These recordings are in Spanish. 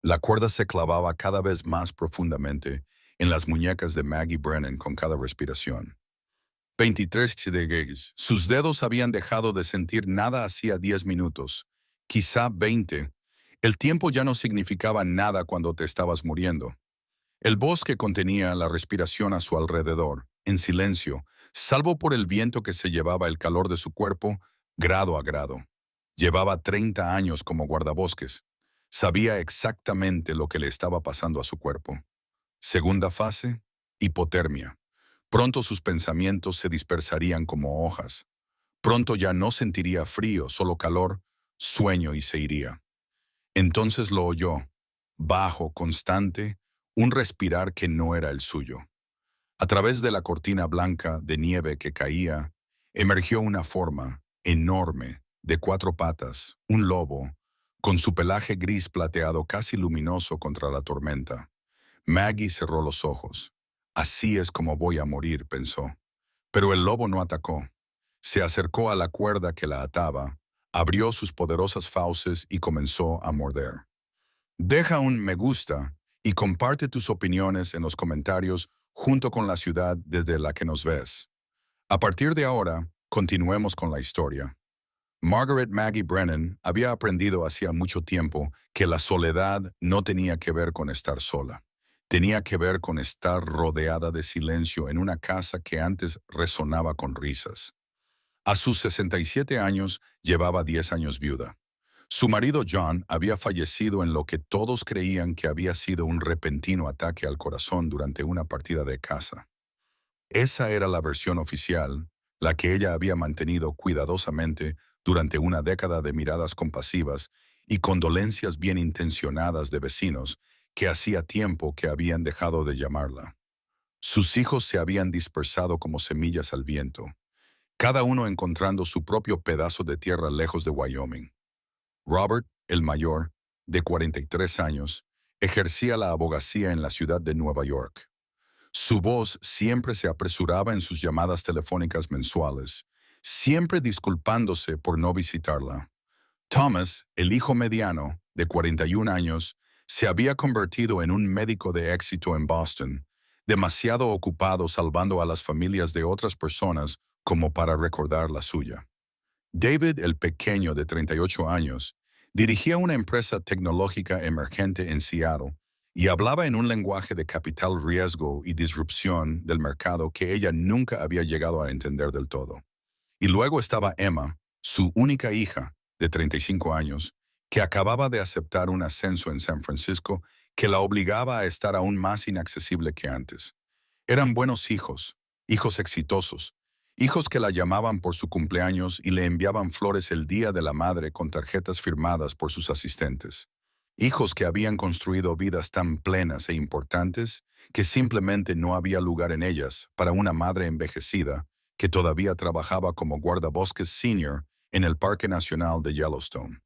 La cuerda se clavaba cada vez más profundamente en las muñecas de Maggie Brennan con cada respiración. 23 segundos. Sus dedos habían dejado de sentir nada hacía 10 minutos, quizá 20. El tiempo ya no significaba nada cuando te estabas muriendo. El bosque contenía la respiración a su alrededor, en silencio, salvo por el viento que se llevaba el calor de su cuerpo grado a grado. Llevaba 30 años como guardabosques. Sabía exactamente lo que le estaba pasando a su cuerpo. Segunda fase, hipotermia. Pronto sus pensamientos se dispersarían como hojas. Pronto ya no sentiría frío, solo calor, sueño y se iría. Entonces lo oyó, bajo, constante, un respirar que no era el suyo. A través de la cortina blanca de nieve que caía, emergió una forma enorme, de 4 patas, un lobo, con su pelaje gris plateado casi luminoso contra la tormenta. Maggie cerró los ojos. Así es como voy a morir, pensó. Pero el lobo no atacó. Se acercó a la cuerda que la ataba, abrió sus poderosas fauces y comenzó a morder. Deja un me gusta y comparte tus opiniones en los comentarios junto con la ciudad desde la que nos ves. A partir de ahora, continuemos con la historia. Margaret Maggie Brennan había aprendido hacía mucho tiempo que la soledad no tenía que ver con estar sola. Tenía que ver con estar rodeada de silencio en una casa que antes resonaba con risas. A sus 67 años llevaba 10 años viuda. Su marido John había fallecido en lo que todos creían que había sido un repentino ataque al corazón durante una partida de caza. Esa era la versión oficial, la que ella había mantenido cuidadosamente durante una década de miradas compasivas y condolencias bien intencionadas de vecinos que hacía tiempo que habían dejado de llamarla. Sus hijos se habían dispersado como semillas al viento, cada uno encontrando su propio pedazo de tierra lejos de Wyoming. Robert, el mayor, de 43 años, ejercía la abogacía en la ciudad de Nueva York. Su voz siempre se apresuraba en sus llamadas telefónicas mensuales, siempre disculpándose por no visitarla. Thomas, el hijo mediano, de 41 años, se había convertido en un médico de éxito en Boston, demasiado ocupado salvando a las familias de otras personas como para recordar la suya. David, el pequeño de 38 años, dirigía una empresa tecnológica emergente en Seattle y hablaba en un lenguaje de capital riesgo y disrupción del mercado que ella nunca había llegado a entender del todo. Y luego estaba Emma, su única hija, de 35 años, que acababa de aceptar un ascenso en San Francisco que la obligaba a estar aún más inaccesible que antes. Eran buenos hijos, hijos exitosos, hijos que la llamaban por su cumpleaños y le enviaban flores el Día de la Madre con tarjetas firmadas por sus asistentes. Hijos que habían construido vidas tan plenas e importantes que simplemente no había lugar en ellas para una madre envejecida que todavía trabajaba como guardabosques senior en el Parque Nacional de Yellowstone.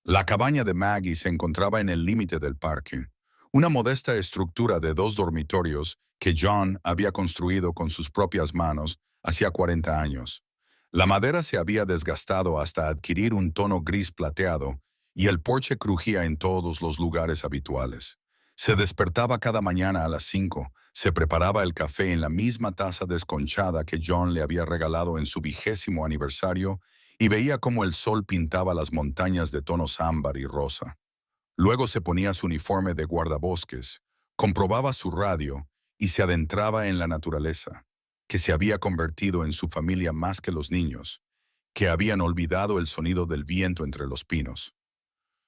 La cabaña de Maggie se encontraba en el límite del parque, una modesta estructura de 2 dormitorios que John había construido con sus propias manos hacía 40 años. La madera se había desgastado hasta adquirir un tono gris plateado y el porche crujía en todos los lugares habituales. Se despertaba cada mañana a las 5, se preparaba el café en la misma taza desconchada que John le había regalado en su 20º aniversario y veía cómo el sol pintaba las montañas de tonos ámbar y rosa. Luego se ponía su uniforme de guardabosques, comprobaba su radio y se adentraba en la naturaleza, que se había convertido en su familia más que los niños, que habían olvidado el sonido del viento entre los pinos.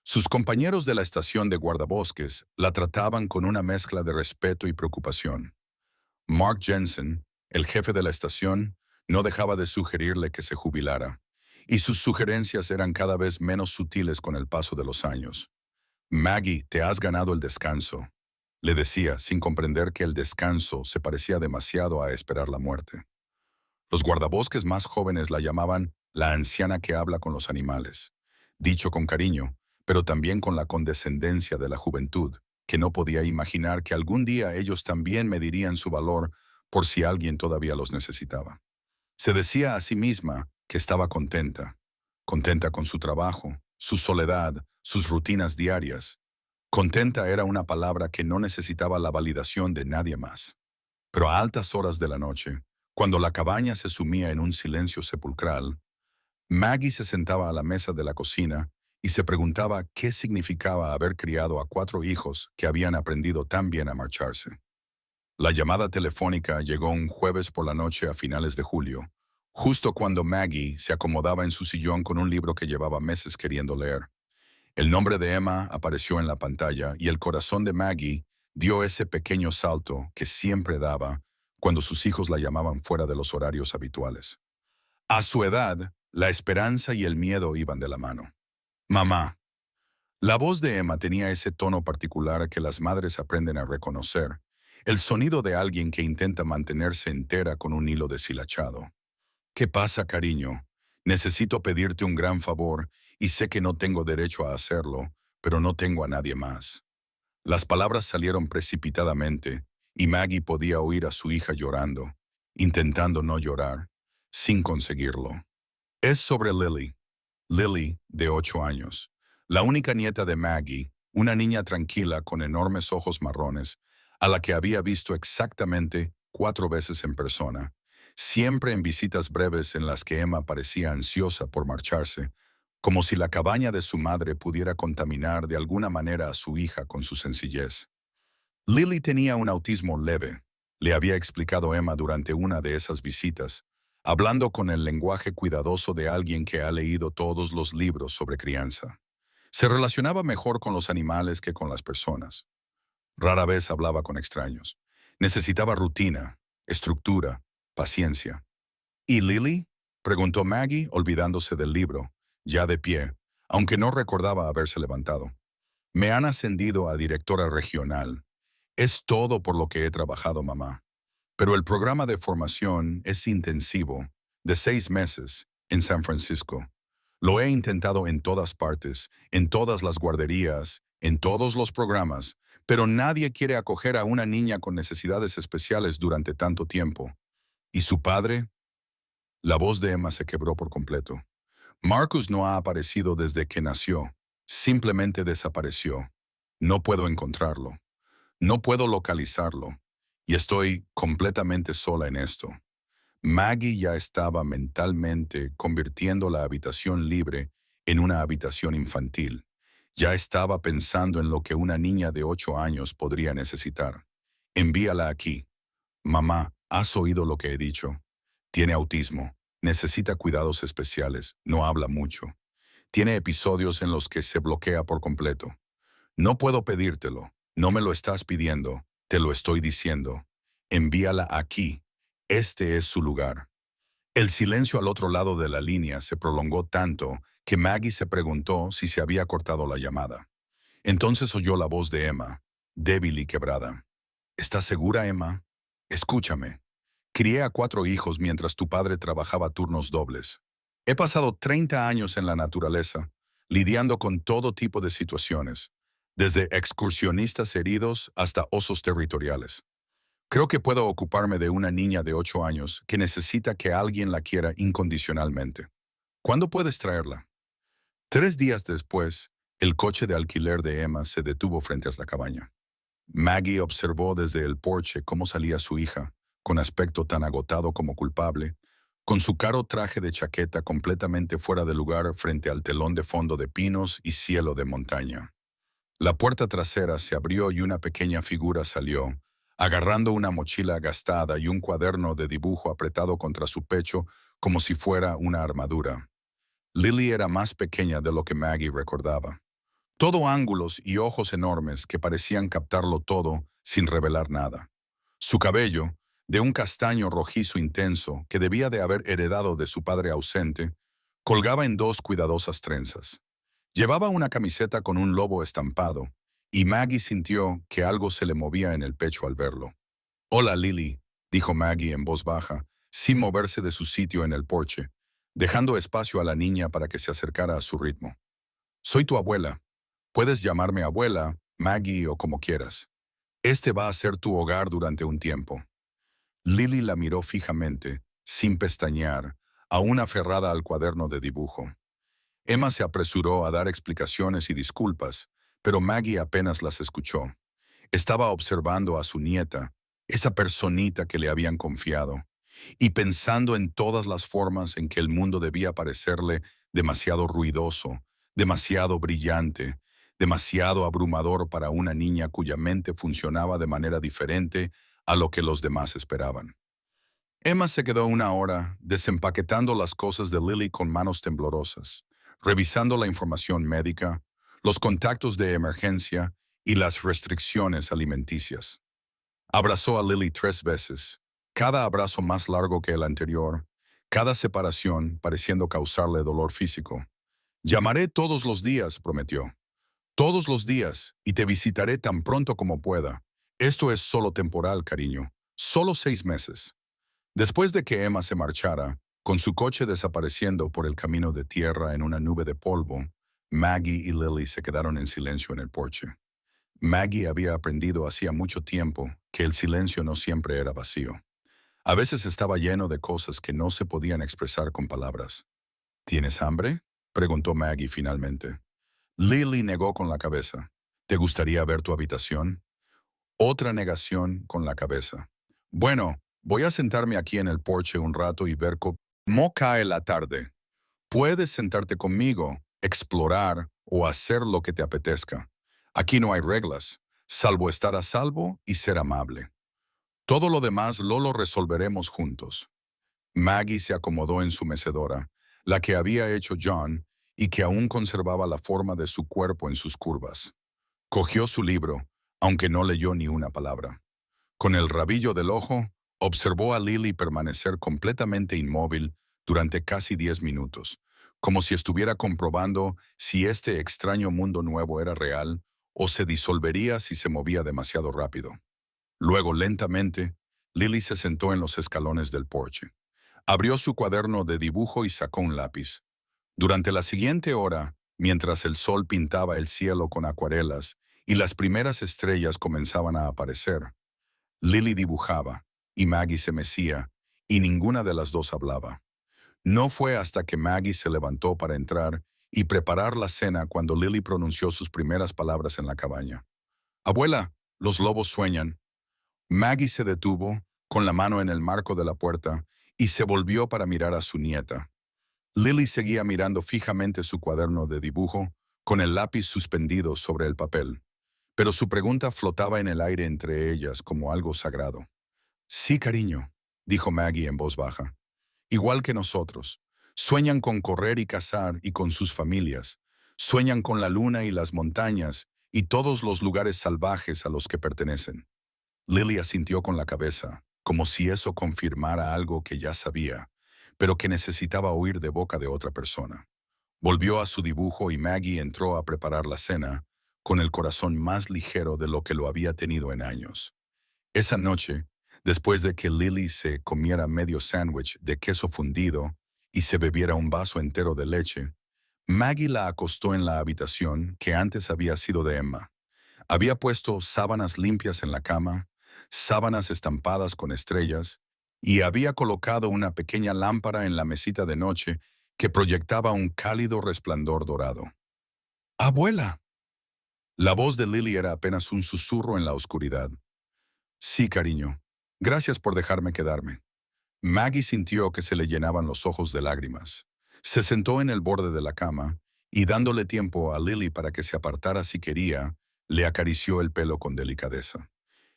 Sus compañeros de la estación de guardabosques la trataban con una mezcla de respeto y preocupación. Mark Jensen, el jefe de la estación, no dejaba de sugerirle que se jubilara, y sus sugerencias eran cada vez menos sutiles con el paso de los años. Maggie, te has ganado el descanso, le decía, sin comprender que el descanso se parecía demasiado a esperar la muerte. Los guardabosques más jóvenes la llamaban la anciana que habla con los animales, dicho con cariño, pero también con la condescendencia de la juventud, que no podía imaginar que algún día ellos también medirían su valor por si alguien todavía los necesitaba. Se decía a sí misma que estaba contenta, contenta con su trabajo, su soledad, sus rutinas diarias. Contenta era una palabra que no necesitaba la validación de nadie más. Pero a altas horas de la noche, cuando la cabaña se sumía en un silencio sepulcral, Maggie se sentaba a la mesa de la cocina y se preguntaba qué significaba haber criado a 4 hijos que habían aprendido tan bien a marcharse. La llamada telefónica llegó un jueves por la noche a finales de julio, justo cuando Maggie se acomodaba en su sillón con un libro que llevaba meses queriendo leer. El nombre de Emma apareció en la pantalla y el corazón de Maggie dio ese pequeño salto que siempre daba cuando sus hijos la llamaban fuera de los horarios habituales. A su edad, la esperanza y el miedo iban de la mano. Mamá. La voz de Emma tenía ese tono particular que las madres aprenden a reconocer, el sonido de alguien que intenta mantenerse entera con un hilo deshilachado. ¿Qué pasa, cariño? Necesito pedirte un gran favor y sé que no tengo derecho a hacerlo, pero no tengo a nadie más. Las palabras salieron precipitadamente y Maggie podía oír a su hija llorando, intentando no llorar, sin conseguirlo. Es sobre Lily. Lily, de 8 años. La única nieta de Maggie, una niña tranquila con enormes ojos marrones, a la que había visto exactamente 4 veces en persona, siempre en visitas breves en las que Emma parecía ansiosa por marcharse, como si la cabaña de su madre pudiera contaminar de alguna manera a su hija con su sencillez. Lily tenía un autismo leve, le había explicado Emma durante una de esas visitas, hablando con el lenguaje cuidadoso de alguien que ha leído todos los libros sobre crianza. Se relacionaba mejor con los animales que con las personas. Rara vez hablaba con extraños. Necesitaba rutina, estructura, paciencia. ¿Y Lily? Preguntó Maggie, olvidándose del libro, ya de pie, aunque no recordaba haberse levantado. Me han ascendido a directora regional. Es todo por lo que he trabajado, mamá. Pero el programa de formación es intensivo, de 6 meses, en San Francisco. Lo he intentado en todas partes, en todas las guarderías, en todos los programas, pero nadie quiere acoger a una niña con necesidades especiales durante tanto tiempo. ¿Y su padre? La voz de Emma se quebró por completo. Marcus no ha aparecido desde que nació. Simplemente desapareció. No puedo encontrarlo. No puedo localizarlo. Y estoy completamente sola en esto. Maggie ya estaba mentalmente convirtiendo la habitación libre en una habitación infantil. Ya estaba pensando en lo que una niña de 8 años podría necesitar. Envíala aquí. Mamá, ¿has oído lo que he dicho? Tiene autismo. Necesita cuidados especiales. No habla mucho. Tiene episodios en los que se bloquea por completo. No puedo pedírtelo. No me lo estás pidiendo. Te lo estoy diciendo. Envíala aquí. Este es su lugar. El silencio al otro lado de la línea se prolongó tanto que Maggie se preguntó si se había cortado la llamada. Entonces oyó la voz de Emma, débil y quebrada. ¿Estás segura, Emma? Escúchame. Crié a 4 hijos mientras tu padre trabajaba turnos dobles. He pasado 30 años en la naturaleza, lidiando con todo tipo de situaciones, desde excursionistas heridos hasta osos territoriales. Creo que puedo ocuparme de una niña de 8 años que necesita que alguien la quiera incondicionalmente. ¿Cuándo puedes traerla? 3 días después, el coche de alquiler de Emma se detuvo frente a la cabaña. Maggie observó desde el porche cómo salía su hija, con aspecto tan agotado como culpable, con su caro traje de chaqueta completamente fuera de lugar frente al telón de fondo de pinos y cielo de montaña. La puerta trasera se abrió y una pequeña figura salió, agarrando una mochila gastada y un cuaderno de dibujo apretado contra su pecho como si fuera una armadura. Lily era más pequeña de lo que Maggie recordaba. Todo ángulos y ojos enormes que parecían captarlo todo sin revelar nada. Su cabello, de un castaño rojizo intenso que debía de haber heredado de su padre ausente, colgaba en 2 cuidadosas trenzas. Llevaba una camiseta con un lobo estampado, y Maggie sintió que algo se le movía en el pecho al verlo. «Hola, Lily», dijo Maggie en voz baja, sin moverse de su sitio en el porche, dejando espacio a la niña para que se acercara a su ritmo. «Soy tu abuela. Puedes llamarme abuela, Maggie o como quieras. Este va a ser tu hogar durante un tiempo». Lily la miró fijamente, sin pestañear, aún aferrada al cuaderno de dibujo. Emma se apresuró a dar explicaciones y disculpas, pero Maggie apenas las escuchó. Estaba observando a su nieta, esa personita que le habían confiado, y pensando en todas las formas en que el mundo debía parecerle demasiado ruidoso, demasiado brillante, demasiado abrumador para una niña cuya mente funcionaba de manera diferente a lo que los demás esperaban. Emma se quedó una hora desempaquetando las cosas de Lily con manos temblorosas, revisando la información médica, los contactos de emergencia y las restricciones alimenticias. Abrazó a Lily 3 veces, cada abrazo más largo que el anterior, cada separación pareciendo causarle dolor físico. Llamaré todos los días, prometió. Todos los días, y te visitaré tan pronto como pueda. Esto es solo temporal, cariño. Solo 6 meses. Después de que Emma se marchara, con su coche desapareciendo por el camino de tierra en una nube de polvo, Maggie y Lily se quedaron en silencio en el porche. Maggie había aprendido hacía mucho tiempo que el silencio no siempre era vacío. A veces estaba lleno de cosas que no se podían expresar con palabras. ¿Tienes hambre?, preguntó Maggie finalmente. Lily negó con la cabeza. ¿Te gustaría ver tu habitación? Otra negación con la cabeza. Bueno, voy a sentarme aquí en el porche un rato y ver cómo cae la tarde. Puedes sentarte conmigo, explorar o hacer lo que te apetezca. Aquí no hay reglas, salvo estar a salvo y ser amable. Todo lo demás lo resolveremos juntos. Maggie se acomodó en su mecedora, la que había hecho John y que aún conservaba la forma de su cuerpo en sus curvas. Cogió su libro, aunque no leyó ni una palabra. Con el rabillo del ojo, observó a Lily permanecer completamente inmóvil durante casi 10 minutos, como si estuviera comprobando si este extraño mundo nuevo era real o se disolvería si se movía demasiado rápido. Luego, lentamente, Lily se sentó en los escalones del porche. Abrió su cuaderno de dibujo y sacó un lápiz. Durante la siguiente hora, mientras el sol pintaba el cielo con acuarelas y las primeras estrellas comenzaban a aparecer, Lily dibujaba, y Maggie se mecía, y ninguna de las dos hablaba. No fue hasta que Maggie se levantó para entrar y preparar la cena cuando Lily pronunció sus primeras palabras en la cabaña. «Abuela, los lobos sueñan». Maggie se detuvo, con la mano en el marco de la puerta, y se volvió para mirar a su nieta. Lily seguía mirando fijamente su cuaderno de dibujo, con el lápiz suspendido sobre el papel. Pero su pregunta flotaba en el aire entre ellas como algo sagrado. «Sí, cariño», dijo Maggie en voz baja. «Igual que nosotros. Sueñan con correr y cazar y con sus familias. Sueñan con la luna y las montañas y todos los lugares salvajes a los que pertenecen». Lily asintió con la cabeza, como si eso confirmara algo que ya sabía, pero que necesitaba oír de boca de otra persona. Volvió a su dibujo y Maggie entró a preparar la cena, con el corazón más ligero de lo que lo había tenido en años. Esa noche, después de que Lily se comiera medio sándwich de queso fundido y se bebiera un vaso entero de leche, Maggie la acostó en la habitación que antes había sido de Emma. Había puesto sábanas limpias en la cama, sábanas estampadas con estrellas, y había colocado una pequeña lámpara en la mesita de noche que proyectaba un cálido resplandor dorado. «¡Abuela!». La voz de Lily era apenas un susurro en la oscuridad. «Sí, cariño. Gracias por dejarme quedarme». Maggie sintió que se le llenaban los ojos de lágrimas. Se sentó en el borde de la cama y, dándole tiempo a Lily para que se apartara si quería, le acarició el pelo con delicadeza.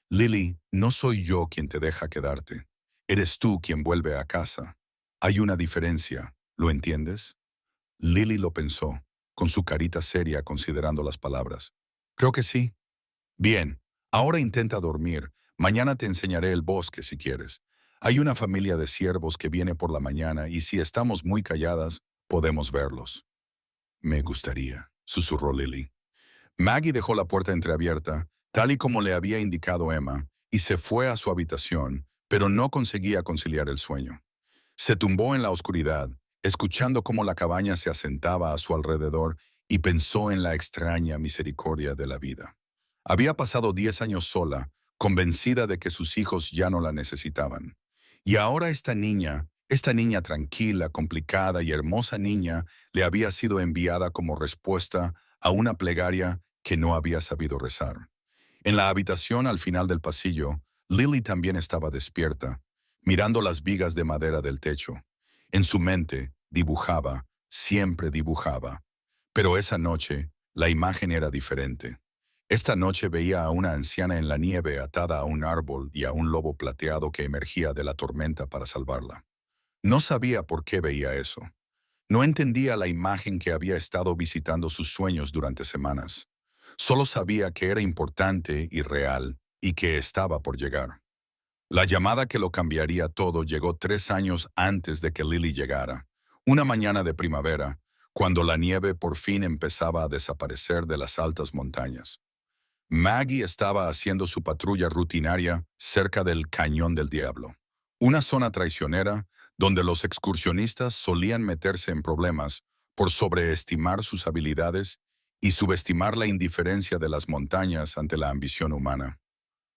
«Lily, no soy yo quien te deja quedarte. Eres tú quien vuelve a casa. Hay una diferencia, ¿lo entiendes?». Lily lo pensó, con su carita seria considerando las palabras. «Creo que sí». «Bien, ahora intenta dormir. Mañana te enseñaré el bosque si quieres. Hay una familia de ciervos que viene por la mañana y si estamos muy calladas, podemos verlos». «Me gustaría», susurró Lily. Maggie dejó la puerta entreabierta, tal y como le había indicado Emma, y se fue a su habitación, pero no conseguía conciliar el sueño. Se tumbó en la oscuridad, escuchando cómo la cabaña se asentaba a su alrededor y pensó en la extraña misericordia de la vida. Había pasado 10 años sola, convencida de que sus hijos ya no la necesitaban. Y ahora esta niña tranquila, complicada y hermosa niña, le había sido enviada como respuesta a una plegaria que no había sabido rezar. En la habitación al final del pasillo, Lily también estaba despierta, mirando las vigas de madera del techo. En su mente, dibujaba, siempre dibujaba. Pero esa noche, la imagen era diferente. Esta noche veía a una anciana en la nieve atada a un árbol y a un lobo plateado que emergía de la tormenta para salvarla. No sabía por qué veía eso. No entendía la imagen que había estado visitando sus sueños durante semanas. Solo sabía que era importante y real y que estaba por llegar. La llamada que lo cambiaría todo llegó 3 años antes de que Lily llegara. Una mañana de primavera, cuando la nieve por fin empezaba a desaparecer de las altas montañas. Maggie estaba haciendo su patrulla rutinaria cerca del Cañón del Diablo, una zona traicionera donde los excursionistas solían meterse en problemas por sobreestimar sus habilidades y subestimar la indiferencia de las montañas ante la ambición humana.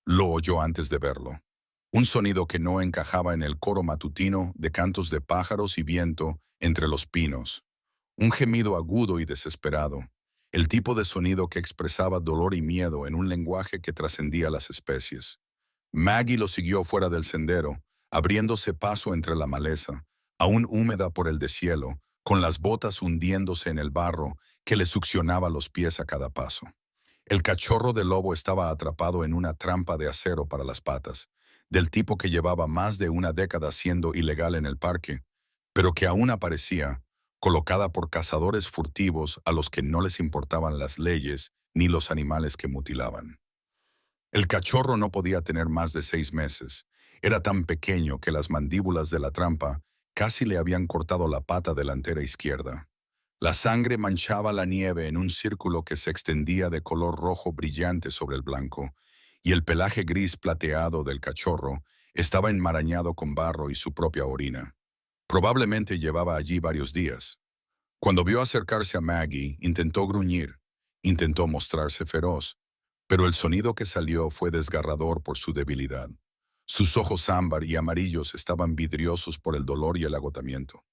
Lo oyó antes de verlo. Un sonido que no encajaba en el coro matutino de cantos de pájaros y viento entre los pinos. Un gemido agudo y desesperado. El tipo de sonido que expresaba dolor y miedo en un lenguaje que trascendía las especies. Maggie lo siguió fuera del sendero, abriéndose paso entre la maleza, aún húmeda por el deshielo, con las botas hundiéndose en el barro que le succionaba los pies a cada paso. El cachorro de lobo estaba atrapado en una trampa de acero para las patas, del tipo que llevaba más de una década siendo ilegal en el parque, pero que aún aparecía, colocada por cazadores furtivos a los que no les importaban las leyes ni los animales que mutilaban. El cachorro no podía tener más de 6 meses. Era tan pequeño que las mandíbulas de la trampa casi le habían cortado la pata delantera izquierda. La sangre manchaba la nieve en un círculo que se extendía de color rojo brillante sobre el blanco, y el pelaje gris plateado del cachorro estaba enmarañado con barro y su propia orina. Probablemente llevaba allí varios días. Cuando vio acercarse a Maggie, intentó gruñir, intentó mostrarse feroz, pero el sonido que salió fue desgarrador por su debilidad. Sus ojos ámbar y amarillos estaban vidriosos por el dolor y el agotamiento,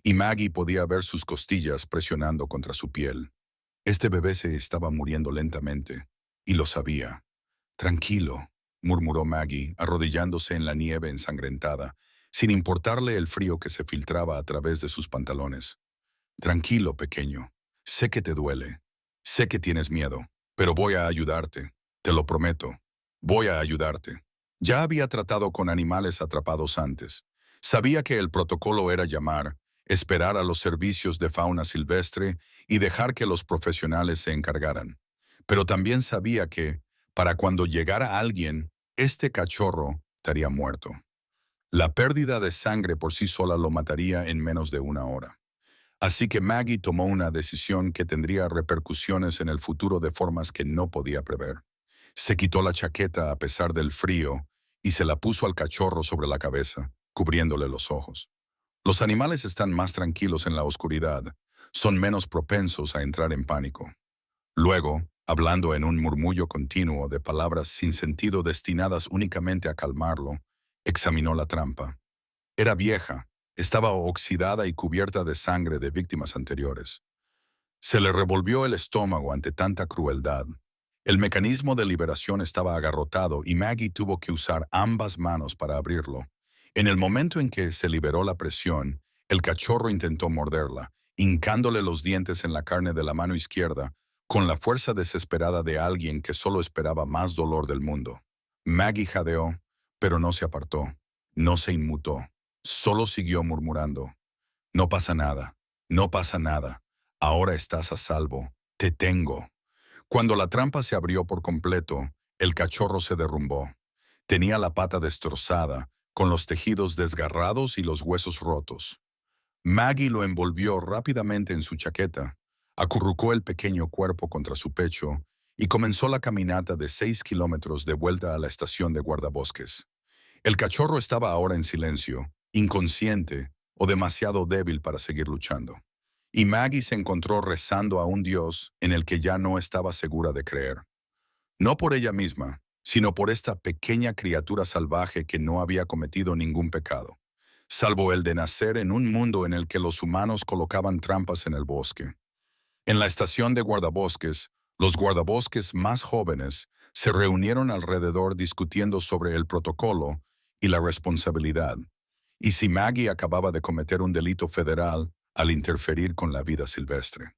y Maggie podía ver sus costillas presionando contra su piel. Este bebé se estaba muriendo lentamente, y lo sabía. Tranquilo, murmuró Maggie, arrodillándose en la nieve ensangrentada, sin importarle el frío que se filtraba a través de sus pantalones. Tranquilo, pequeño. Sé que te duele. Sé que tienes miedo, pero voy a ayudarte. Te lo prometo. Voy a ayudarte. Ya había tratado con animales atrapados antes. Sabía que el protocolo era llamar, esperar a los servicios de fauna silvestre y dejar que los profesionales se encargaran. Pero también sabía que, para cuando llegara alguien, este cachorro estaría muerto. La pérdida de sangre por sí sola lo mataría en menos de una hora. Así que Maggie tomó una decisión que tendría repercusiones en el futuro de formas que no podía prever. Se quitó la chaqueta a pesar del frío y se la puso al cachorro sobre la cabeza, cubriéndole los ojos. Los animales están más tranquilos en la oscuridad, son menos propensos a entrar en pánico. Luego, hablando en un murmullo continuo de palabras sin sentido destinadas únicamente a calmarlo, examinó la trampa. Era vieja, estaba oxidada y cubierta de sangre de víctimas anteriores. Se le revolvió el estómago ante tanta crueldad. El mecanismo de liberación estaba agarrotado y Maggie tuvo que usar ambas manos para abrirlo. En el momento en que se liberó la presión, el cachorro intentó morderla, hincándole los dientes en la carne de la mano izquierda, con la fuerza desesperada de alguien que solo esperaba más dolor del mundo. Maggie jadeó, pero no se apartó, no se inmutó. Solo siguió murmurando. No pasa nada, no pasa nada. Ahora estás a salvo. Te tengo. Cuando la trampa se abrió por completo, el cachorro se derrumbó. Tenía la pata destrozada, con los tejidos desgarrados y los huesos rotos. Maggie lo envolvió rápidamente en su chaqueta, acurrucó el pequeño cuerpo contra su pecho y comenzó la caminata de 6 kilómetros de vuelta a la estación de guardabosques. El cachorro estaba ahora en silencio, inconsciente o demasiado débil para seguir luchando. Y Maggie se encontró rezando a un Dios en el que ya no estaba segura de creer. No por ella misma, sino por esta pequeña criatura salvaje que no había cometido ningún pecado, salvo el de nacer en un mundo en el que los humanos colocaban trampas en el bosque. En la estación de guardabosques, Los guardabosques más jóvenes se reunieron alrededor discutiendo sobre el protocolo y la responsabilidad, y si Maggie acababa de cometer un delito federal al interferir con la vida silvestre.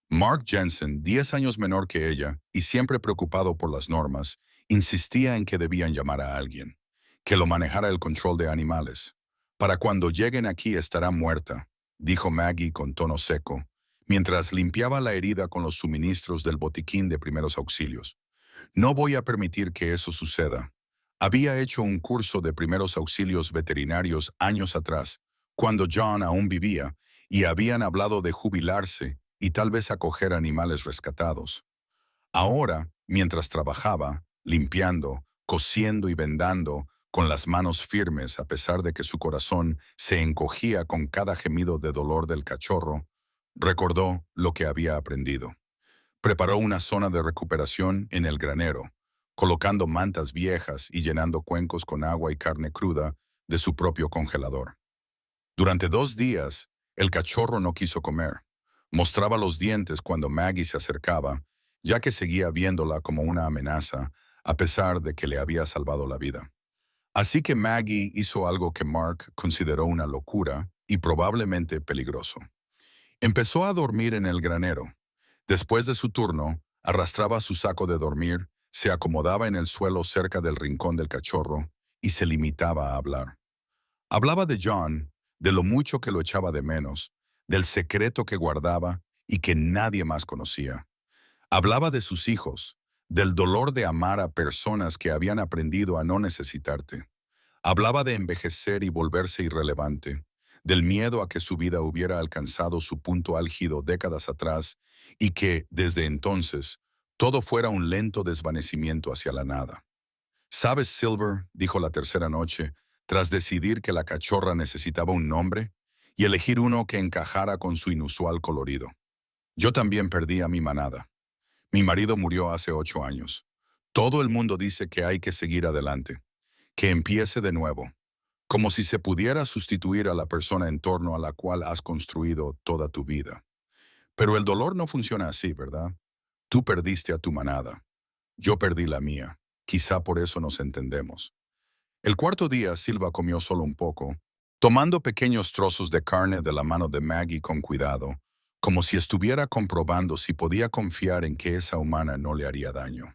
Mark Jensen, 10 años menor que ella y siempre preocupado por las normas, insistía en que debían llamar a alguien, que lo manejara el control de animales. Para cuando lleguen aquí estará muerta, dijo Maggie con tono seco, mientras limpiaba la herida con los suministros del botiquín de primeros auxilios. No voy a permitir que eso suceda. Había hecho un curso de primeros auxilios veterinarios años atrás, cuando John aún vivía, y habían hablado de jubilarse y tal vez acoger animales rescatados. Ahora, mientras trabajaba, limpiando, cosiendo y vendando, con las manos firmes a pesar de que su corazón se encogía con cada gemido de dolor del cachorro, recordó lo que había aprendido. Preparó una zona de recuperación en el granero, colocando mantas viejas y llenando cuencos con agua y carne cruda de su propio congelador. Durante 2 días, el cachorro no quiso comer. Mostraba los dientes cuando Maggie se acercaba, ya que seguía viéndola como una amenaza, a pesar de que le había salvado la vida. Así que Maggie hizo algo que Mark consideró una locura y probablemente peligroso. Empezó a dormir en el granero. Después de su turno, arrastraba su saco de dormir, se acomodaba en el suelo cerca del rincón del cachorro y se limitaba a hablar. Hablaba de John, de lo mucho que lo echaba de menos, del secreto que guardaba y que nadie más conocía. Hablaba de sus hijos, del dolor de amar a personas que habían aprendido a no necesitarte. Hablaba de envejecer y volverse irrelevante, del miedo a que su vida hubiera alcanzado su punto álgido décadas atrás y que, desde entonces, todo fuera un lento desvanecimiento hacia la nada. ¿Sabes, Silver?, dijo la tercera noche, tras decidir que la cachorra necesitaba un nombre y elegir uno que encajara con su inusual colorido. Yo también perdí a mi manada. Mi marido murió hace 8 años. Todo el mundo dice que hay que seguir adelante, que empiece de nuevo, como si se pudiera sustituir a la persona en torno a la cual has construido toda tu vida. Pero el dolor no funciona así, ¿verdad? Tú perdiste a tu manada. Yo perdí la mía. Quizá por eso nos entendemos. El cuarto día, Silva comió solo un poco, tomando pequeños trozos de carne de la mano de Maggie con cuidado, como si estuviera comprobando si podía confiar en que esa humana no le haría daño.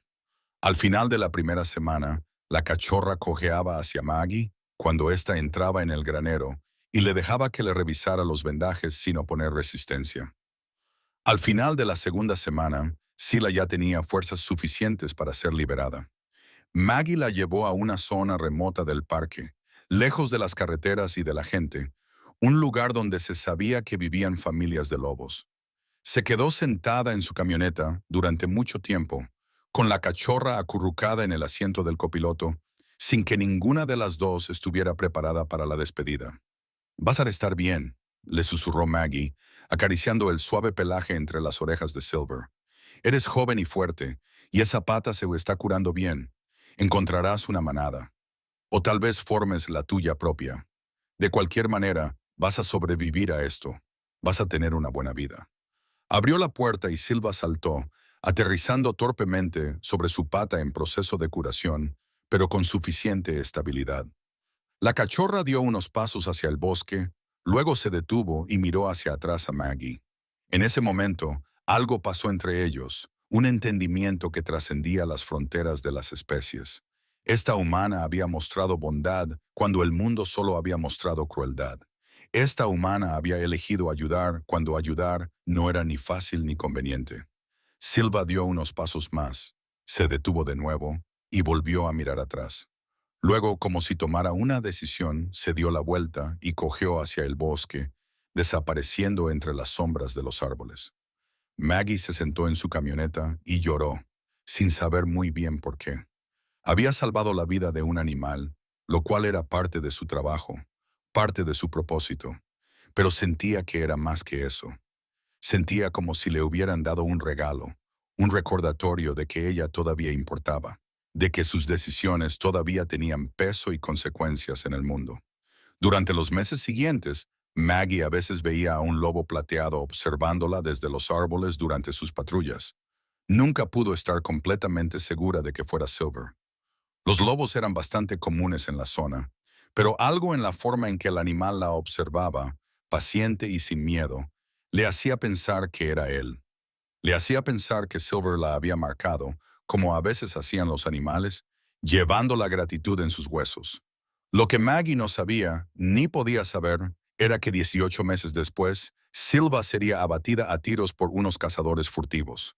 Al final de la primera semana, la cachorra cojeaba hacia Maggie cuando ésta entraba en el granero y le dejaba que le revisara los vendajes sin oponer resistencia. Al final de la segunda semana, Sila ya tenía fuerzas suficientes para ser liberada. Maggie la llevó a una zona remota del parque, lejos de las carreteras y de la gente, un lugar donde se sabía que vivían familias de lobos. Se quedó sentada en su camioneta durante mucho tiempo, con la cachorra acurrucada en el asiento del copiloto, sin que ninguna de las dos estuviera preparada para la despedida. «Vas a estar bien», le susurró Maggie, acariciando el suave pelaje entre las orejas de Silver. «Eres joven y fuerte, y esa pata se está curando bien. Encontrarás una manada. O tal vez formes la tuya propia. De cualquier manera, vas a sobrevivir a esto. Vas a tener una buena vida». Abrió la puerta y Silva saltó, aterrizando torpemente sobre su pata en proceso de curación, pero con suficiente estabilidad. La cachorra dio unos pasos hacia el bosque, luego se detuvo y miró hacia atrás a Maggie. En ese momento, algo pasó entre ellos, un entendimiento que trascendía las fronteras de las especies. Esta humana había mostrado bondad cuando el mundo solo había mostrado crueldad. Esta humana había elegido ayudar cuando ayudar no era ni fácil ni conveniente. Silva dio unos pasos más, se detuvo de nuevo y volvió a mirar atrás. Luego, como si tomara una decisión, se dio la vuelta y cojeó hacia el bosque, desapareciendo entre las sombras de los árboles. Maggie se sentó en su camioneta y lloró, sin saber muy bien por qué. Había salvado la vida de un animal, lo cual era parte de su trabajo, parte de su propósito, pero sentía que era más que eso. Sentía como si le hubieran dado un regalo, un recordatorio de que ella todavía importaba, de que sus decisiones todavía tenían peso y consecuencias en el mundo. Durante los meses siguientes, Maggie a veces veía a un lobo plateado observándola desde los árboles durante sus patrullas. Nunca pudo estar completamente segura de que fuera Silver. Los lobos eran bastante comunes en la zona, pero algo en la forma en que el animal la observaba, paciente y sin miedo, le hacía pensar que era él. Le hacía pensar que Silver la había marcado, como a veces hacían los animales, llevando la gratitud en sus huesos. Lo que Maggie no sabía, ni podía saber, era que 18 meses después, Silva sería abatida a tiros por unos cazadores furtivos,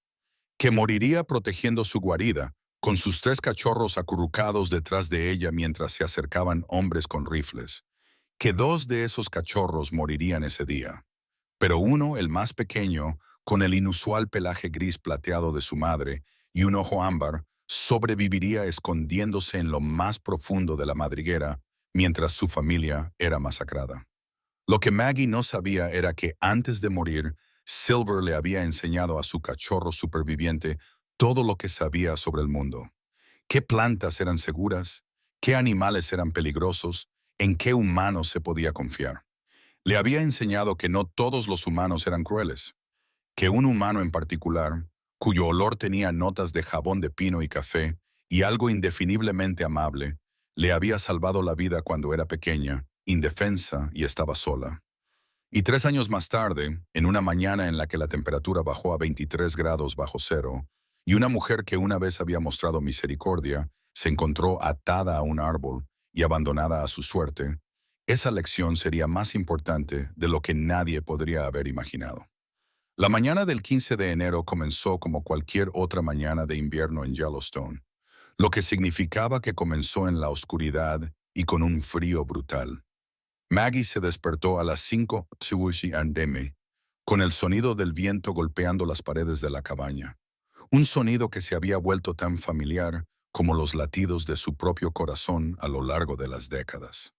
que moriría protegiendo su guarida, con sus 3 cachorros acurrucados detrás de ella mientras se acercaban hombres con rifles, que 2 de esos cachorros morirían ese día, pero uno, el más pequeño, con el inusual pelaje gris plateado de su madre y un ojo ámbar, sobreviviría escondiéndose en lo más profundo de la madriguera mientras su familia era masacrada. Lo que Maggie no sabía era que antes de morir, Silver le había enseñado a su cachorro superviviente todo lo que sabía sobre el mundo. ¿Qué plantas eran seguras? ¿Qué animales eran peligrosos? ¿En qué humanos se podía confiar? Le había enseñado que no todos los humanos eran crueles, que un humano en particular, cuyo olor tenía notas de jabón de pino y café, y algo indefiniblemente amable, le había salvado la vida cuando era pequeña, indefensa y estaba sola. Y 3 años más tarde, en una mañana en la que la temperatura bajó a 23 grados bajo cero, y una mujer que una vez había mostrado misericordia se encontró atada a un árbol y abandonada a su suerte, esa lección sería más importante de lo que nadie podría haber imaginado. La mañana del 15 de enero comenzó como cualquier otra mañana de invierno en Yellowstone, lo que significaba que comenzó en la oscuridad y con un frío brutal. Maggie se despertó a las 5:00 am, con el sonido del viento golpeando las paredes de la cabaña, un sonido que se había vuelto tan familiar como los latidos de su propio corazón a lo largo de las décadas.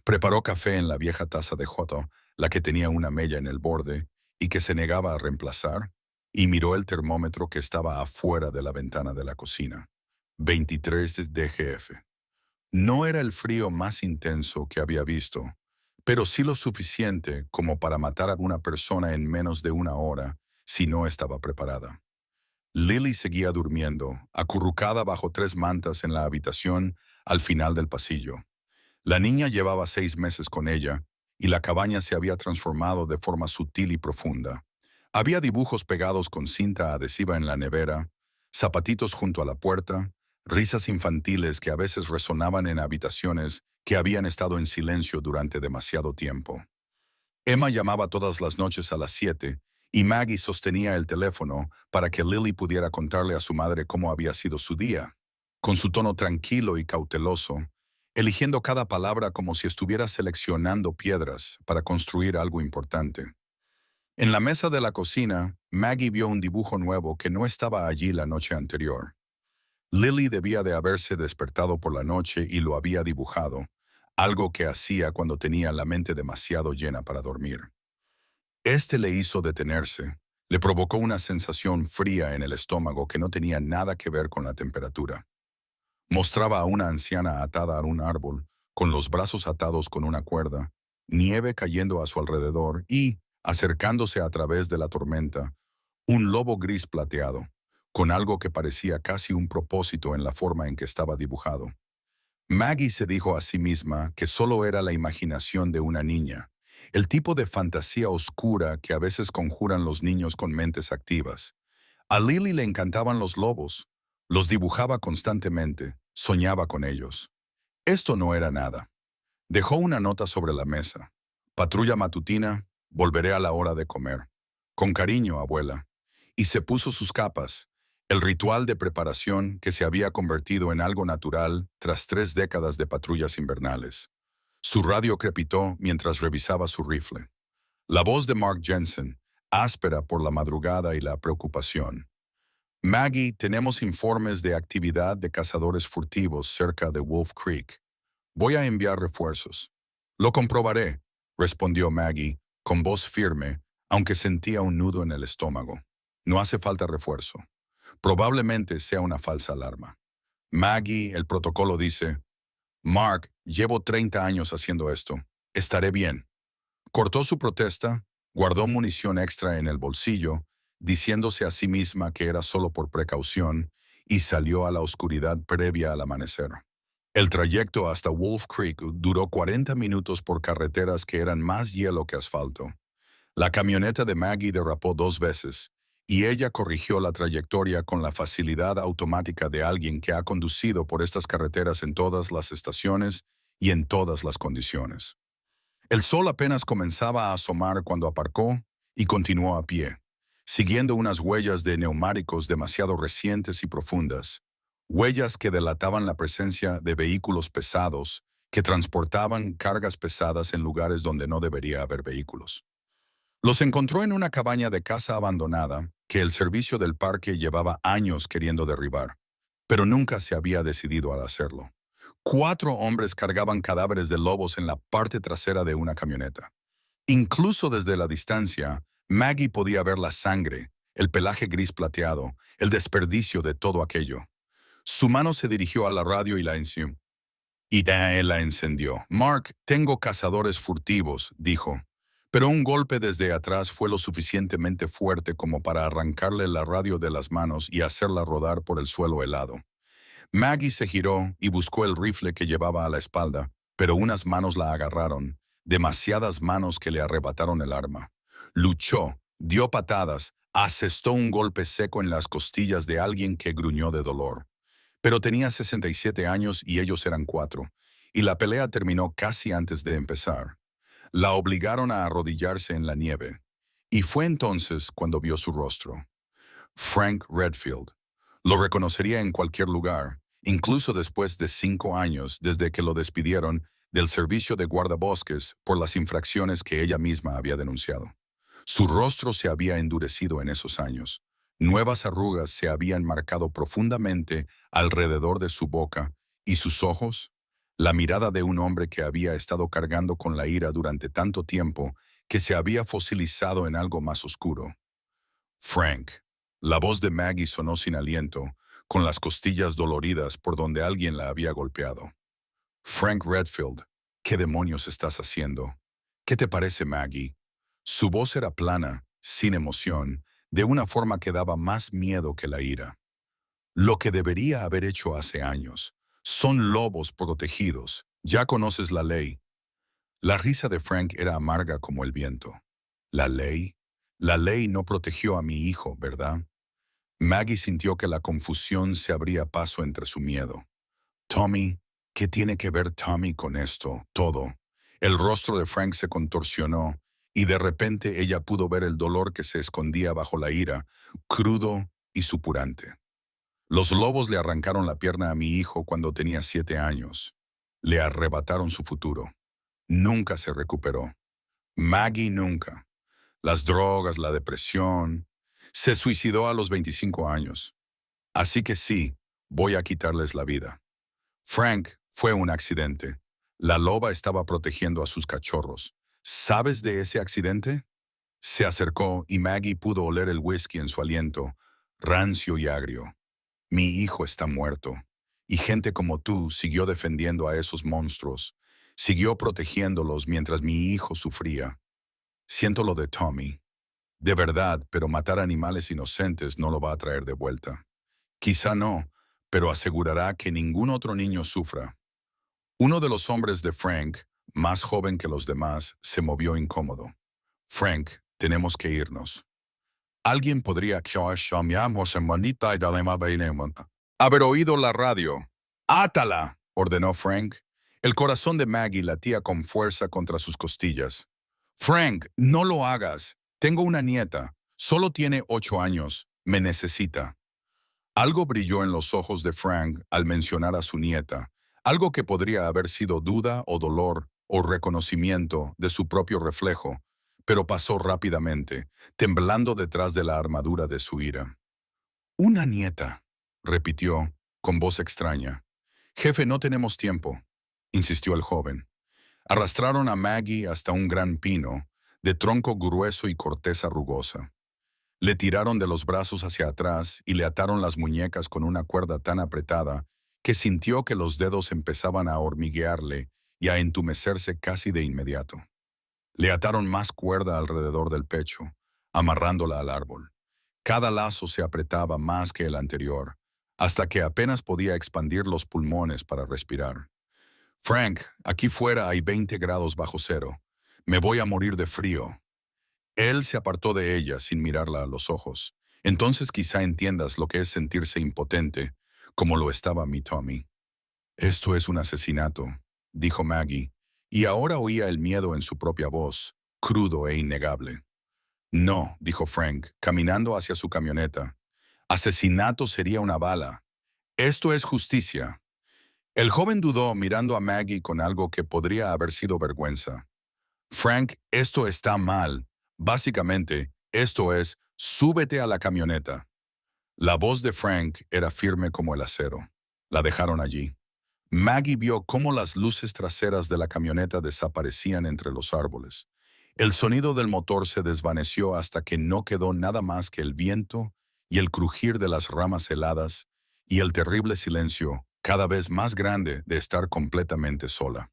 Preparó café en la vieja taza de Joto, la que tenía una mella en el borde y que se negaba a reemplazar, y miró el termómetro que estaba afuera de la ventana de la cocina. 23 DGF. No era el frío más intenso que había visto, pero sí lo suficiente como para matar a una persona en menos de una hora si no estaba preparada. Lily seguía durmiendo, acurrucada bajo 3 mantas en la habitación al final del pasillo. La niña llevaba 6 meses con ella, y la cabaña se había transformado de forma sutil y profunda. Había dibujos pegados con cinta adhesiva en la nevera, zapatitos junto a la puerta, risas infantiles que a veces resonaban en habitaciones que habían estado en silencio durante demasiado tiempo. Emma llamaba todas las noches a las 7, y Maggie sostenía el teléfono para que Lily pudiera contarle a su madre cómo había sido su día. Con su tono tranquilo y cauteloso, eligiendo cada palabra como si estuviera seleccionando piedras para construir algo importante. En la mesa de la cocina, Maggie vio un dibujo nuevo que no estaba allí la noche anterior. Lily debía de haberse despertado por la noche y lo había dibujado, algo que hacía cuando tenía la mente demasiado llena para dormir. Este le hizo detenerse, le provocó una sensación fría en el estómago que no tenía nada que ver con la temperatura. Mostraba a una anciana atada a un árbol, con los brazos atados con una cuerda, nieve cayendo a su alrededor y, acercándose a través de la tormenta, un lobo gris plateado, con algo que parecía casi un propósito en la forma en que estaba dibujado. Maggie se dijo a sí misma que solo era la imaginación de una niña, el tipo de fantasía oscura que a veces conjuran los niños con mentes activas. A Lily le encantaban los lobos, los dibujaba constantemente, soñaba con ellos. Esto no era nada. Dejó una nota sobre la mesa. Patrulla matutina, volveré a la hora de comer. Con cariño, abuela. Y se puso sus capas, el ritual de preparación que se había convertido en algo natural tras 3 décadas de patrullas invernales. Su radio crepitó mientras revisaba su rifle. La voz de Mark Jensen, áspera por la madrugada y la preocupación. Maggie, tenemos informes de actividad de cazadores furtivos cerca de Wolf Creek. Voy a enviar refuerzos. Lo comprobaré, respondió Maggie, con voz firme, aunque sentía un nudo en el estómago. No hace falta refuerzo. Probablemente sea una falsa alarma. Maggie, el protocolo dice, Mark, llevo 30 años haciendo esto. Estaré bien. Cortó su protesta, guardó munición extra en el bolsillo, diciéndose a sí misma que era solo por precaución, y salió a la oscuridad previa al amanecer. El trayecto hasta Wolf Creek duró 40 minutos por carreteras que eran más hielo que asfalto. La camioneta de Maggie derrapó 2 veces, y ella corrigió la trayectoria con la facilidad automática de alguien que ha conducido por estas carreteras en todas las estaciones y en todas las condiciones. El sol apenas comenzaba a asomar cuando aparcó y continuó a pie, siguiendo unas huellas de neumáticos demasiado recientes y profundas, huellas que delataban la presencia de vehículos pesados que transportaban cargas pesadas en lugares donde no debería haber vehículos. Los encontró en una cabaña de casa abandonada que el servicio del parque llevaba años queriendo derribar, pero nunca se había decidido a hacerlo. 4 hombres cargaban cadáveres de lobos en la parte trasera de una camioneta. Incluso desde la distancia, Maggie podía ver la sangre, el pelaje gris plateado, el desperdicio de todo aquello. Su mano se dirigió a la radio y la encendió. «Mark, tengo cazadores furtivos», dijo. Pero un golpe desde atrás fue lo suficientemente fuerte como para arrancarle la radio de las manos y hacerla rodar por el suelo helado. Maggie se giró y buscó el rifle que llevaba a la espalda, pero unas manos la agarraron, demasiadas manos que le arrebataron el arma. Luchó, dio patadas, asestó un golpe seco en las costillas de alguien que gruñó de dolor. Pero tenía 67 años y ellos eran 4, y la pelea terminó casi antes de empezar. La obligaron a arrodillarse en la nieve, y fue entonces cuando vio su rostro. Frank Redfield. Lo reconocería en cualquier lugar, incluso después de 5 años desde que lo despidieron del servicio de guardabosques por las infracciones que ella misma había denunciado. Su rostro se había endurecido en esos años. Nuevas arrugas se habían marcado profundamente alrededor de su boca y sus ojos, la mirada de un hombre que había estado cargando con la ira durante tanto tiempo que se había fosilizado en algo más oscuro. Frank. La voz de Maggie sonó sin aliento, con las costillas doloridas por donde alguien la había golpeado. Frank Redfield, ¿qué demonios estás haciendo? ¿Qué te parece, Maggie? Su voz era plana, sin emoción, de una forma que daba más miedo que la ira. Lo que debería haber hecho hace años. Son lobos protegidos. Ya conoces la ley. La risa de Frank era amarga como el viento. ¿La ley? La ley no protegió a mi hijo, ¿verdad? Maggie sintió que la confusión se abría paso entre su miedo. Tommy, ¿qué tiene que ver Tommy con esto? Todo. El rostro de Frank se contorsionó, y de repente ella pudo ver el dolor que se escondía bajo la ira, crudo y supurante. Los lobos le arrancaron la pierna a mi hijo cuando tenía 7 años. Le arrebataron su futuro. Nunca se recuperó. Maggie nunca. Las drogas, la depresión. Se suicidó a los 25 años. Así que sí, voy a quitarles la vida. Frank fue un accidente. La loba estaba protegiendo a sus cachorros. ¿Sabes de ese accidente? Se acercó y Maggie pudo oler el whisky en su aliento, rancio y agrio. Mi hijo está muerto. Y gente como tú siguió defendiendo a esos monstruos. Siguió protegiéndolos mientras mi hijo sufría. Siento lo de Tommy. De verdad, pero matar animales inocentes no lo va a traer de vuelta. Quizá no, pero asegurará que ningún otro niño sufra. Uno de los hombres de Frank, más joven que los demás, se movió incómodo. Frank, tenemos que irnos. Alguien podría haber oído la radio. ¡Átala!, ordenó Frank. El corazón de Maggie latía con fuerza contra sus costillas. Frank, no lo hagas. Tengo una nieta. Solo tiene 8 años. Me necesita. Algo brilló en los ojos de Frank al mencionar a su nieta, algo que podría haber sido duda o dolor o reconocimiento de su propio reflejo, pero pasó rápidamente, temblando detrás de la armadura de su ira. «Una nieta», repitió, con voz extraña. «Jefe, no tenemos tiempo», insistió el joven. Arrastraron a Maggie hasta un gran pino, de tronco grueso y corteza rugosa. Le tiraron de los brazos hacia atrás y le ataron las muñecas con una cuerda tan apretada que sintió que los dedos empezaban a hormiguearle y a entumecerse casi de inmediato. Le ataron más cuerda alrededor del pecho, amarrándola al árbol. Cada lazo se apretaba más que el anterior, hasta que apenas podía expandir los pulmones para respirar. Frank, aquí fuera hay 20 grados bajo cero. Me voy a morir de frío. Él se apartó de ella sin mirarla a los ojos. Entonces quizá entiendas lo que es sentirse impotente, como lo estaba mi Tommy. Esto es un asesinato, dijo Maggie, y ahora oía el miedo en su propia voz, crudo e innegable. No, dijo Frank, caminando hacia su camioneta. Asesinato sería una bala. Esto es justicia. El joven dudó mirando a Maggie con algo que podría haber sido vergüenza. Frank, esto está mal. Básicamente, esto es, súbete a la camioneta. La voz de Frank era firme como el acero. La dejaron allí. Maggie vio cómo las luces traseras de la camioneta desaparecían entre los árboles. El sonido del motor se desvaneció hasta que no quedó nada más que el viento y el crujir de las ramas heladas y el terrible silencio, cada vez más grande, de estar completamente sola.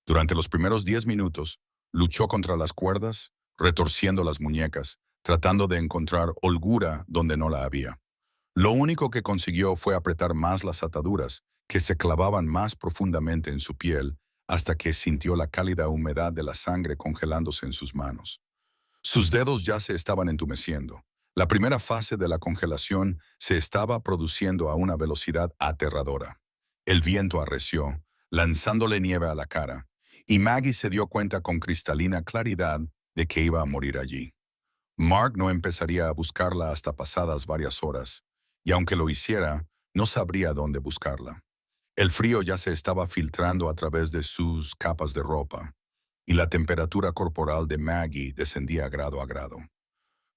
Durante los primeros 10 minutos, luchó contra las cuerdas, retorciendo las muñecas, tratando de encontrar holgura donde no la había. Lo único que consiguió fue apretar más las ataduras, que se clavaban más profundamente en su piel, hasta que sintió la cálida humedad de la sangre congelándose en sus manos. Sus dedos ya se estaban entumeciendo. La primera fase de la congelación se estaba produciendo a una velocidad aterradora. El viento arreció, lanzándole nieve a la cara, y Maggie se dio cuenta con cristalina claridad de que iba a morir allí. Mark no empezaría a buscarla hasta pasadas varias horas, y aunque lo hiciera, no sabría dónde buscarla. El frío ya se estaba filtrando a través de sus capas de ropa, y la temperatura corporal de Maggie descendía grado a grado.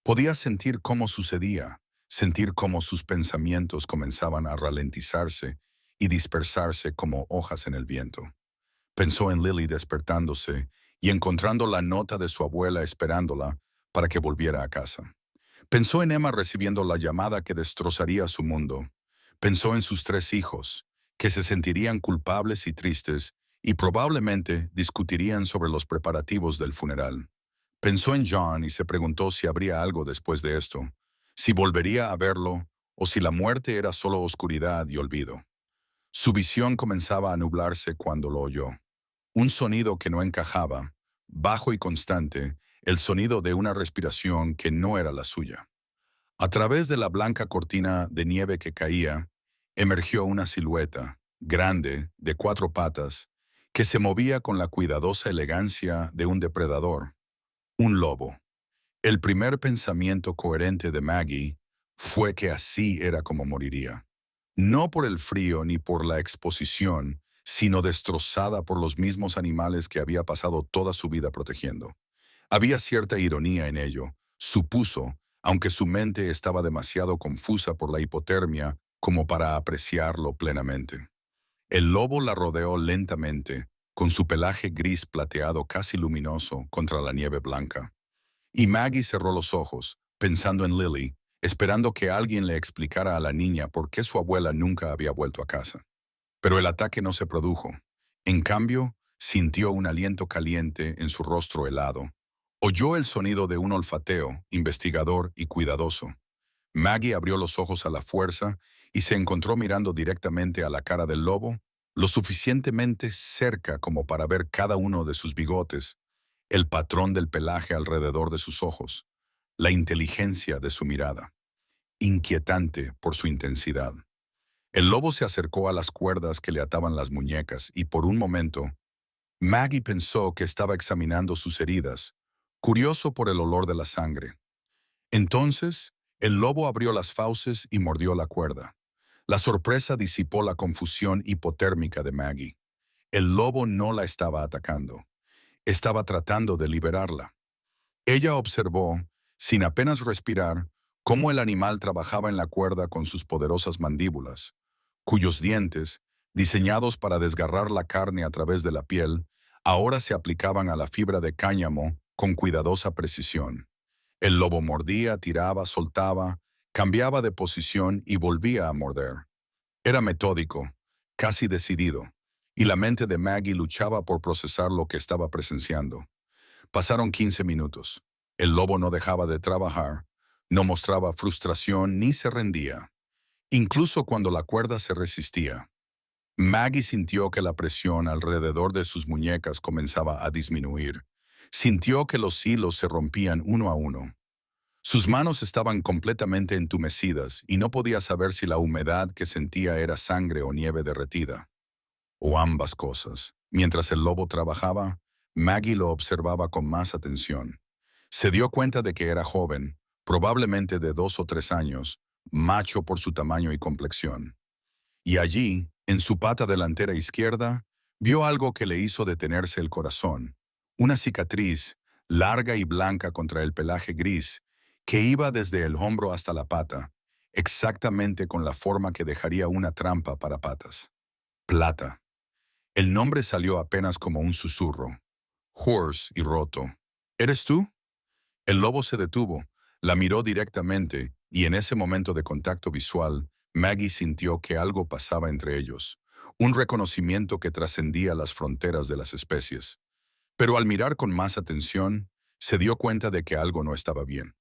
Podía sentir cómo sucedía, sentir cómo sus pensamientos comenzaban a ralentizarse y dispersarse como hojas en el viento. Pensó en Lily despertándose y encontrando la nota de su abuela esperándola para que volviera a casa. Pensó en Emma recibiendo la llamada que destrozaría su mundo. Pensó en sus 3 hijos, que se sentirían culpables y tristes y probablemente discutirían sobre los preparativos del funeral. Pensó en John y se preguntó si habría algo después de esto, si volvería a verlo o si la muerte era solo oscuridad y olvido. Su visión comenzaba a nublarse cuando lo oyó. Un sonido que no encajaba, bajo y constante, el sonido de una respiración que no era la suya. A través de la blanca cortina de nieve que caía, emergió una silueta, grande, de 4 patas, que se movía con la cuidadosa elegancia de un depredador, un lobo. El primer pensamiento coherente de Maggie fue que así era como moriría. No por el frío ni por la exposición, sino destrozada por los mismos animales que había pasado toda su vida protegiendo. Había cierta ironía en ello, supuso, aunque su mente estaba demasiado confusa por la hipotermia como para apreciarlo plenamente. El lobo la rodeó lentamente, con su pelaje gris plateado casi luminoso contra la nieve blanca. Y Maggie cerró los ojos, pensando en Lily, esperando que alguien le explicara a la niña por qué su abuela nunca había vuelto a casa. Pero el ataque no se produjo. En cambio, sintió un aliento caliente en su rostro helado. Oyó el sonido de un olfateo, investigador y cuidadoso. Maggie abrió los ojos a la fuerza y se encontró mirando directamente a la cara del lobo, lo suficientemente cerca como para ver cada uno de sus bigotes, el patrón del pelaje alrededor de sus ojos, la inteligencia de su mirada, inquietante por su intensidad. El lobo se acercó a las cuerdas que le ataban las muñecas y por un momento, Maggie pensó que estaba examinando sus heridas, curioso por el olor de la sangre. Entonces, el lobo abrió las fauces y mordió la cuerda. La sorpresa disipó la confusión hipotérmica de Maggie. El lobo no la estaba atacando. Estaba tratando de liberarla. Ella observó, sin apenas respirar, cómo el animal trabajaba en la cuerda con sus poderosas mandíbulas, cuyos dientes, diseñados para desgarrar la carne a través de la piel, ahora se aplicaban a la fibra de cáñamo con cuidadosa precisión. El lobo mordía, tiraba, soltaba, cambiaba de posición y volvía a morder. Era metódico, casi decidido, y la mente de Maggie luchaba por procesar lo que estaba presenciando. Pasaron 15 minutos. El lobo no dejaba de trabajar, No mostraba frustración ni se rendía, incluso cuando la cuerda se resistía. Maggie sintió que la presión alrededor de sus muñecas comenzaba a disminuir. Sintió que los hilos se rompían uno a uno. Sus manos estaban completamente entumecidas y no podía saber si la humedad que sentía era sangre o nieve derretida, o ambas cosas. Mientras el lobo trabajaba, Maggie lo observaba con más atención. Se dio cuenta de que era joven, probablemente de 2 o 3 años, macho por su tamaño y complexión. Y allí, en su pata delantera izquierda, vio algo que le hizo detenerse el corazón. Una cicatriz, larga y blanca contra el pelaje gris, que iba desde el hombro hasta la pata, exactamente con la forma que dejaría una trampa para patas. Plata. El nombre salió apenas como un susurro. Hoarse y roto. ¿Eres tú? El lobo se detuvo, la miró directamente, y en ese momento de contacto visual, Maggie sintió que algo pasaba entre ellos, un reconocimiento que trascendía las fronteras de las especies. Pero al mirar con más atención, se dio cuenta de que algo no estaba bien.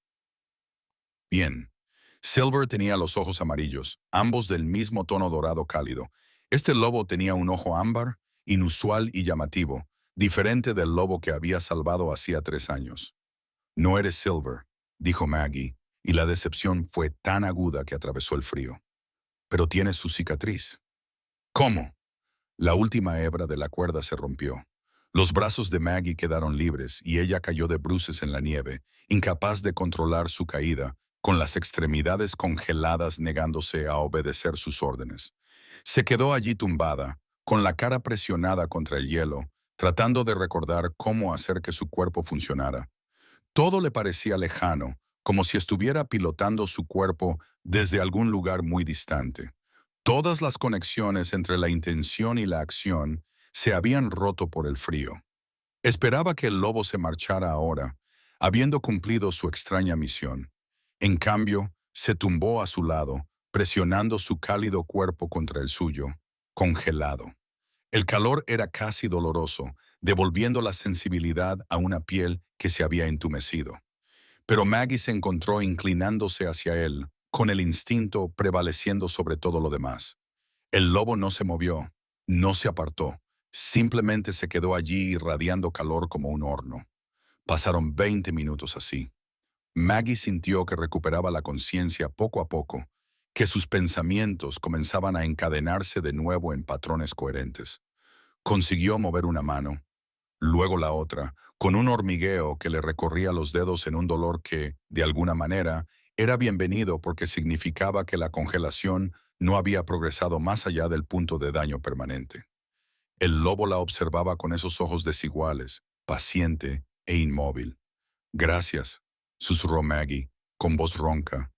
Bien. Silver tenía los ojos amarillos, ambos del mismo tono dorado cálido. Este lobo tenía un ojo ámbar, inusual y llamativo, diferente del lobo que había salvado hacía 3 años. No eres Silver, dijo Maggie, y la decepción fue tan aguda que atravesó el frío. Pero tienes su cicatriz. ¿Cómo? La última hebra de la cuerda se rompió. Los brazos de Maggie quedaron libres y ella cayó de bruces en la nieve, incapaz de controlar su caída, con las extremidades congeladas negándose a obedecer sus órdenes. Se quedó allí tumbada, con la cara presionada contra el hielo, tratando de recordar cómo hacer que su cuerpo funcionara. Todo le parecía lejano, como si estuviera pilotando su cuerpo desde algún lugar muy distante. Todas las conexiones entre la intención y la acción se habían roto por el frío. Esperaba que el lobo se marchara ahora, habiendo cumplido su extraña misión. En cambio, se tumbó a su lado, presionando su cálido cuerpo contra el suyo, congelado. El calor era casi doloroso, devolviendo la sensibilidad a una piel que se había entumecido. Pero Maggie se encontró inclinándose hacia él, con el instinto prevaleciendo sobre todo lo demás. El lobo no se movió, no se apartó, simplemente se quedó allí irradiando calor como un horno. Pasaron 20 minutos así. Maggie sintió que recuperaba la conciencia poco a poco, que sus pensamientos comenzaban a encadenarse de nuevo en patrones coherentes. Consiguió mover una mano, luego la otra, con un hormigueo que le recorría los dedos en un dolor que, de alguna manera, era bienvenido porque significaba que la congelación no había progresado más allá del punto de daño permanente. El lobo la observaba con esos ojos desiguales, paciente e inmóvil. «Gracias», susurró Maggie, con voz ronca.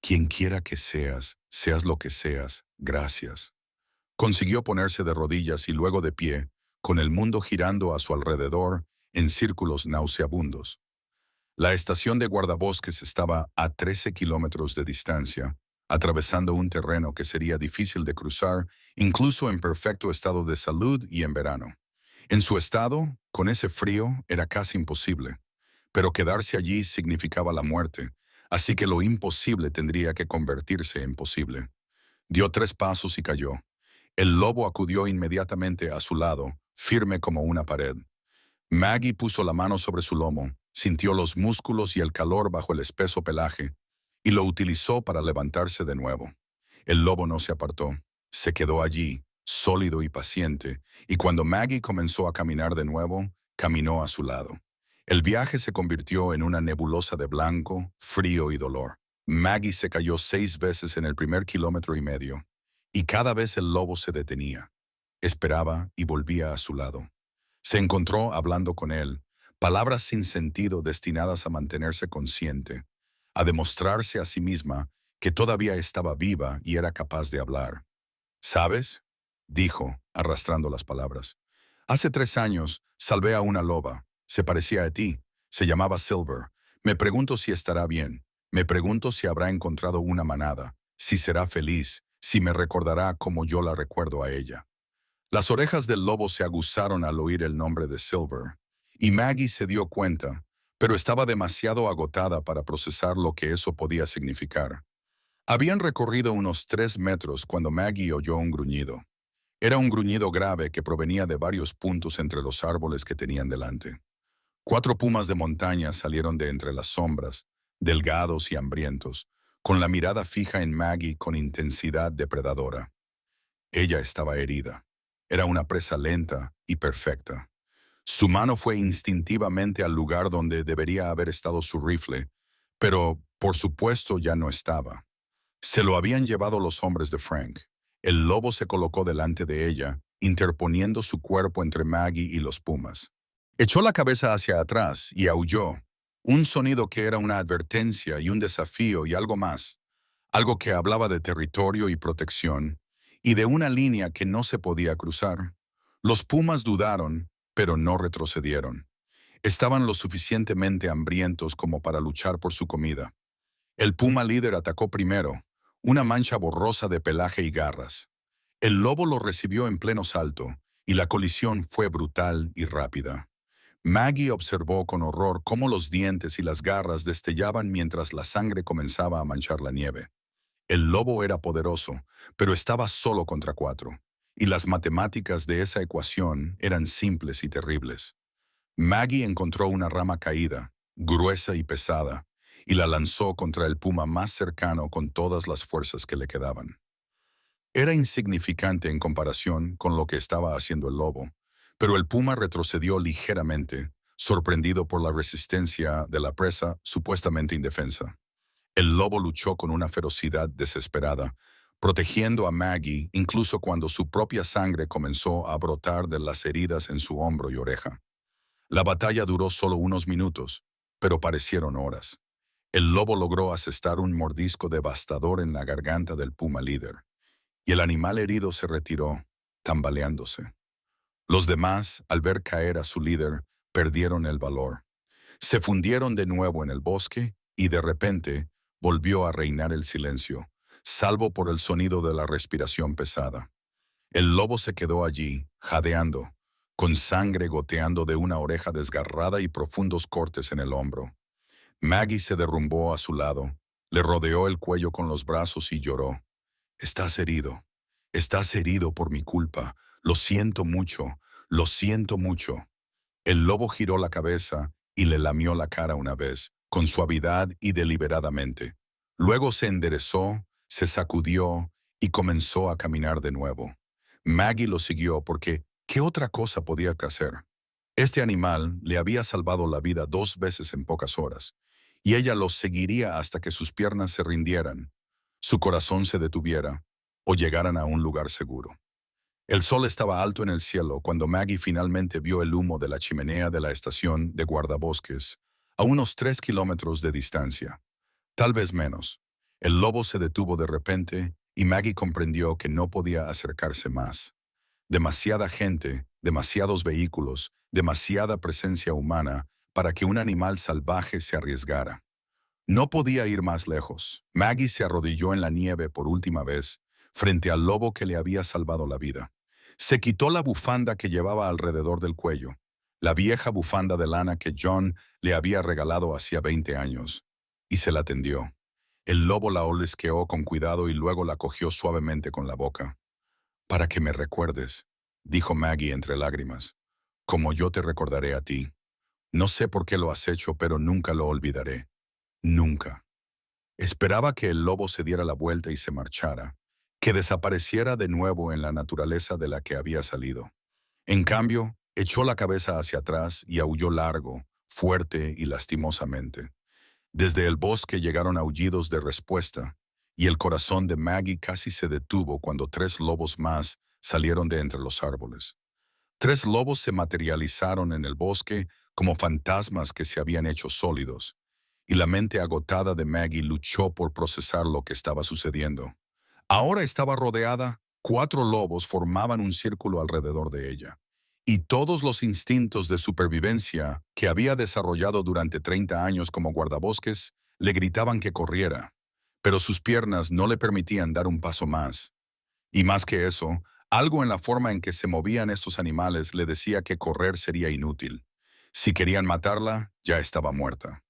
«Quien quiera que seas, seas lo que seas, gracias». Consiguió ponerse de rodillas y luego de pie, con el mundo girando a su alrededor en círculos nauseabundos. La estación de guardabosques estaba a 13 kilómetros de distancia, atravesando un terreno que sería difícil de cruzar, incluso en perfecto estado de salud y en verano. En su estado, con ese frío, era casi imposible. Pero quedarse allí significaba la muerte, así que lo imposible tendría que convertirse en posible. Dio 3 pasos y cayó. El lobo acudió inmediatamente a su lado, firme como una pared. Maggie puso la mano sobre su lomo, sintió los músculos y el calor bajo el espeso pelaje, y lo utilizó para levantarse de nuevo. El lobo no se apartó, se quedó allí, sólido y paciente, y cuando Maggie comenzó a caminar de nuevo, caminó a su lado. El viaje se convirtió en una nebulosa de blanco, frío y dolor. Maggie se cayó 6 veces en el primer 1,5 kilómetros, y cada vez el lobo se detenía. Esperaba y volvía a su lado. Se encontró hablando con él, palabras sin sentido destinadas a mantenerse consciente, a demostrarse a sí misma que todavía estaba viva y era capaz de hablar. «¿Sabes?», dijo, arrastrando las palabras. «Hace 3 años salvé a una loba. Se parecía a ti. Se llamaba Silver. Me pregunto si estará bien. Me pregunto si habrá encontrado una manada, si será feliz, si me recordará como yo la recuerdo a ella». Las orejas del lobo se aguzaron al oír el nombre de Silver, y Maggie se dio cuenta, pero estaba demasiado agotada para procesar lo que eso podía significar. Habían recorrido unos 3 metros cuando Maggie oyó un gruñido. Era un gruñido grave que provenía de varios puntos entre los árboles que tenían delante. 4 pumas de montaña salieron de entre las sombras, delgados y hambrientos, con la mirada fija en Maggie con intensidad depredadora. Ella estaba herida. Era una presa lenta y perfecta. Su mano fue instintivamente al lugar donde debería haber estado su rifle, pero, por supuesto, ya no estaba. Se lo habían llevado los hombres de Frank. El lobo se colocó delante de ella, interponiendo su cuerpo entre Maggie y los pumas. Echó la cabeza hacia atrás y aulló, un sonido que era una advertencia y un desafío y algo más, algo que hablaba de territorio y protección, y de una línea que no se podía cruzar. Los pumas dudaron, pero no retrocedieron. Estaban lo suficientemente hambrientos como para luchar por su comida. El puma líder atacó primero, una mancha borrosa de pelaje y garras. El lobo lo recibió en pleno salto, y la colisión fue brutal y rápida. Maggie observó con horror cómo los dientes y las garras destellaban mientras la sangre comenzaba a manchar la nieve. El lobo era poderoso, pero estaba solo contra 4, y las matemáticas de esa ecuación eran simples y terribles. Maggie encontró una rama caída, gruesa y pesada, y la lanzó contra el puma más cercano con todas las fuerzas que le quedaban. Era insignificante en comparación con lo que estaba haciendo el lobo, pero el puma retrocedió ligeramente, sorprendido por la resistencia de la presa supuestamente indefensa. El lobo luchó con una ferocidad desesperada, protegiendo a Maggie incluso cuando su propia sangre comenzó a brotar de las heridas en su hombro y oreja. La batalla duró solo unos minutos, pero parecieron horas. El lobo logró asestar un mordisco devastador en la garganta del puma líder, y el animal herido se retiró, tambaleándose. Los demás, al ver caer a su líder, perdieron el valor. Se fundieron de nuevo en el bosque y de repente volvió a reinar el silencio, salvo por el sonido de la respiración pesada. El lobo se quedó allí, jadeando, con sangre goteando de una oreja desgarrada y profundos cortes en el hombro. Maggie se derrumbó a su lado, le rodeó el cuello con los brazos y lloró. Estás herido. Estás herido por mi culpa. Lo siento mucho. Lo siento mucho. El lobo giró la cabeza y le lamió la cara una vez, con suavidad y deliberadamente. Luego se enderezó, se sacudió y comenzó a caminar de nuevo. Maggie lo siguió porque, ¿qué otra cosa podía hacer? Este animal le había salvado la vida 2 veces en pocas horas, y ella lo seguiría hasta que sus piernas se rindieran, su corazón se detuviera o llegaran a un lugar seguro. El sol estaba alto en el cielo cuando Maggie finalmente vio el humo de la chimenea de la estación de guardabosques, a unos 3 kilómetros de distancia, tal vez menos. El lobo se detuvo de repente y Maggie comprendió que no podía acercarse más. Demasiada gente, demasiados vehículos, demasiada presencia humana para que un animal salvaje se arriesgara. No podía ir más lejos. Maggie se arrodilló en la nieve por última vez, frente al lobo que le había salvado la vida. Se quitó la bufanda que llevaba alrededor del cuello, la vieja bufanda de lana que John le había regalado hacía 20 años, y se la tendió. El lobo la olisqueó con cuidado y luego la cogió suavemente con la boca. «Para que me recuerdes», dijo Maggie entre lágrimas, «como yo te recordaré a ti. No sé por qué lo has hecho, pero nunca lo olvidaré. Nunca». Esperaba que el lobo se diera la vuelta y se marchara, que desapareciera de nuevo en la naturaleza de la que había salido. En cambio, echó la cabeza hacia atrás y aulló largo, fuerte y lastimosamente. Desde el bosque llegaron aullidos de respuesta, y el corazón de Maggie casi se detuvo cuando 3 lobos más salieron de entre los árboles. 3 lobos se materializaron en el bosque como fantasmas que se habían hecho sólidos, y la mente agotada de Maggie luchó por procesar lo que estaba sucediendo. Ahora estaba rodeada, 4 lobos formaban un círculo alrededor de ella, y todos los instintos de supervivencia que había desarrollado durante 30 años como guardabosques le gritaban que corriera, pero sus piernas no le permitían dar un paso más. Y más que eso, algo en la forma en que se movían estos animales le decía que correr sería inútil. Si querían matarla, ya estaba muerta.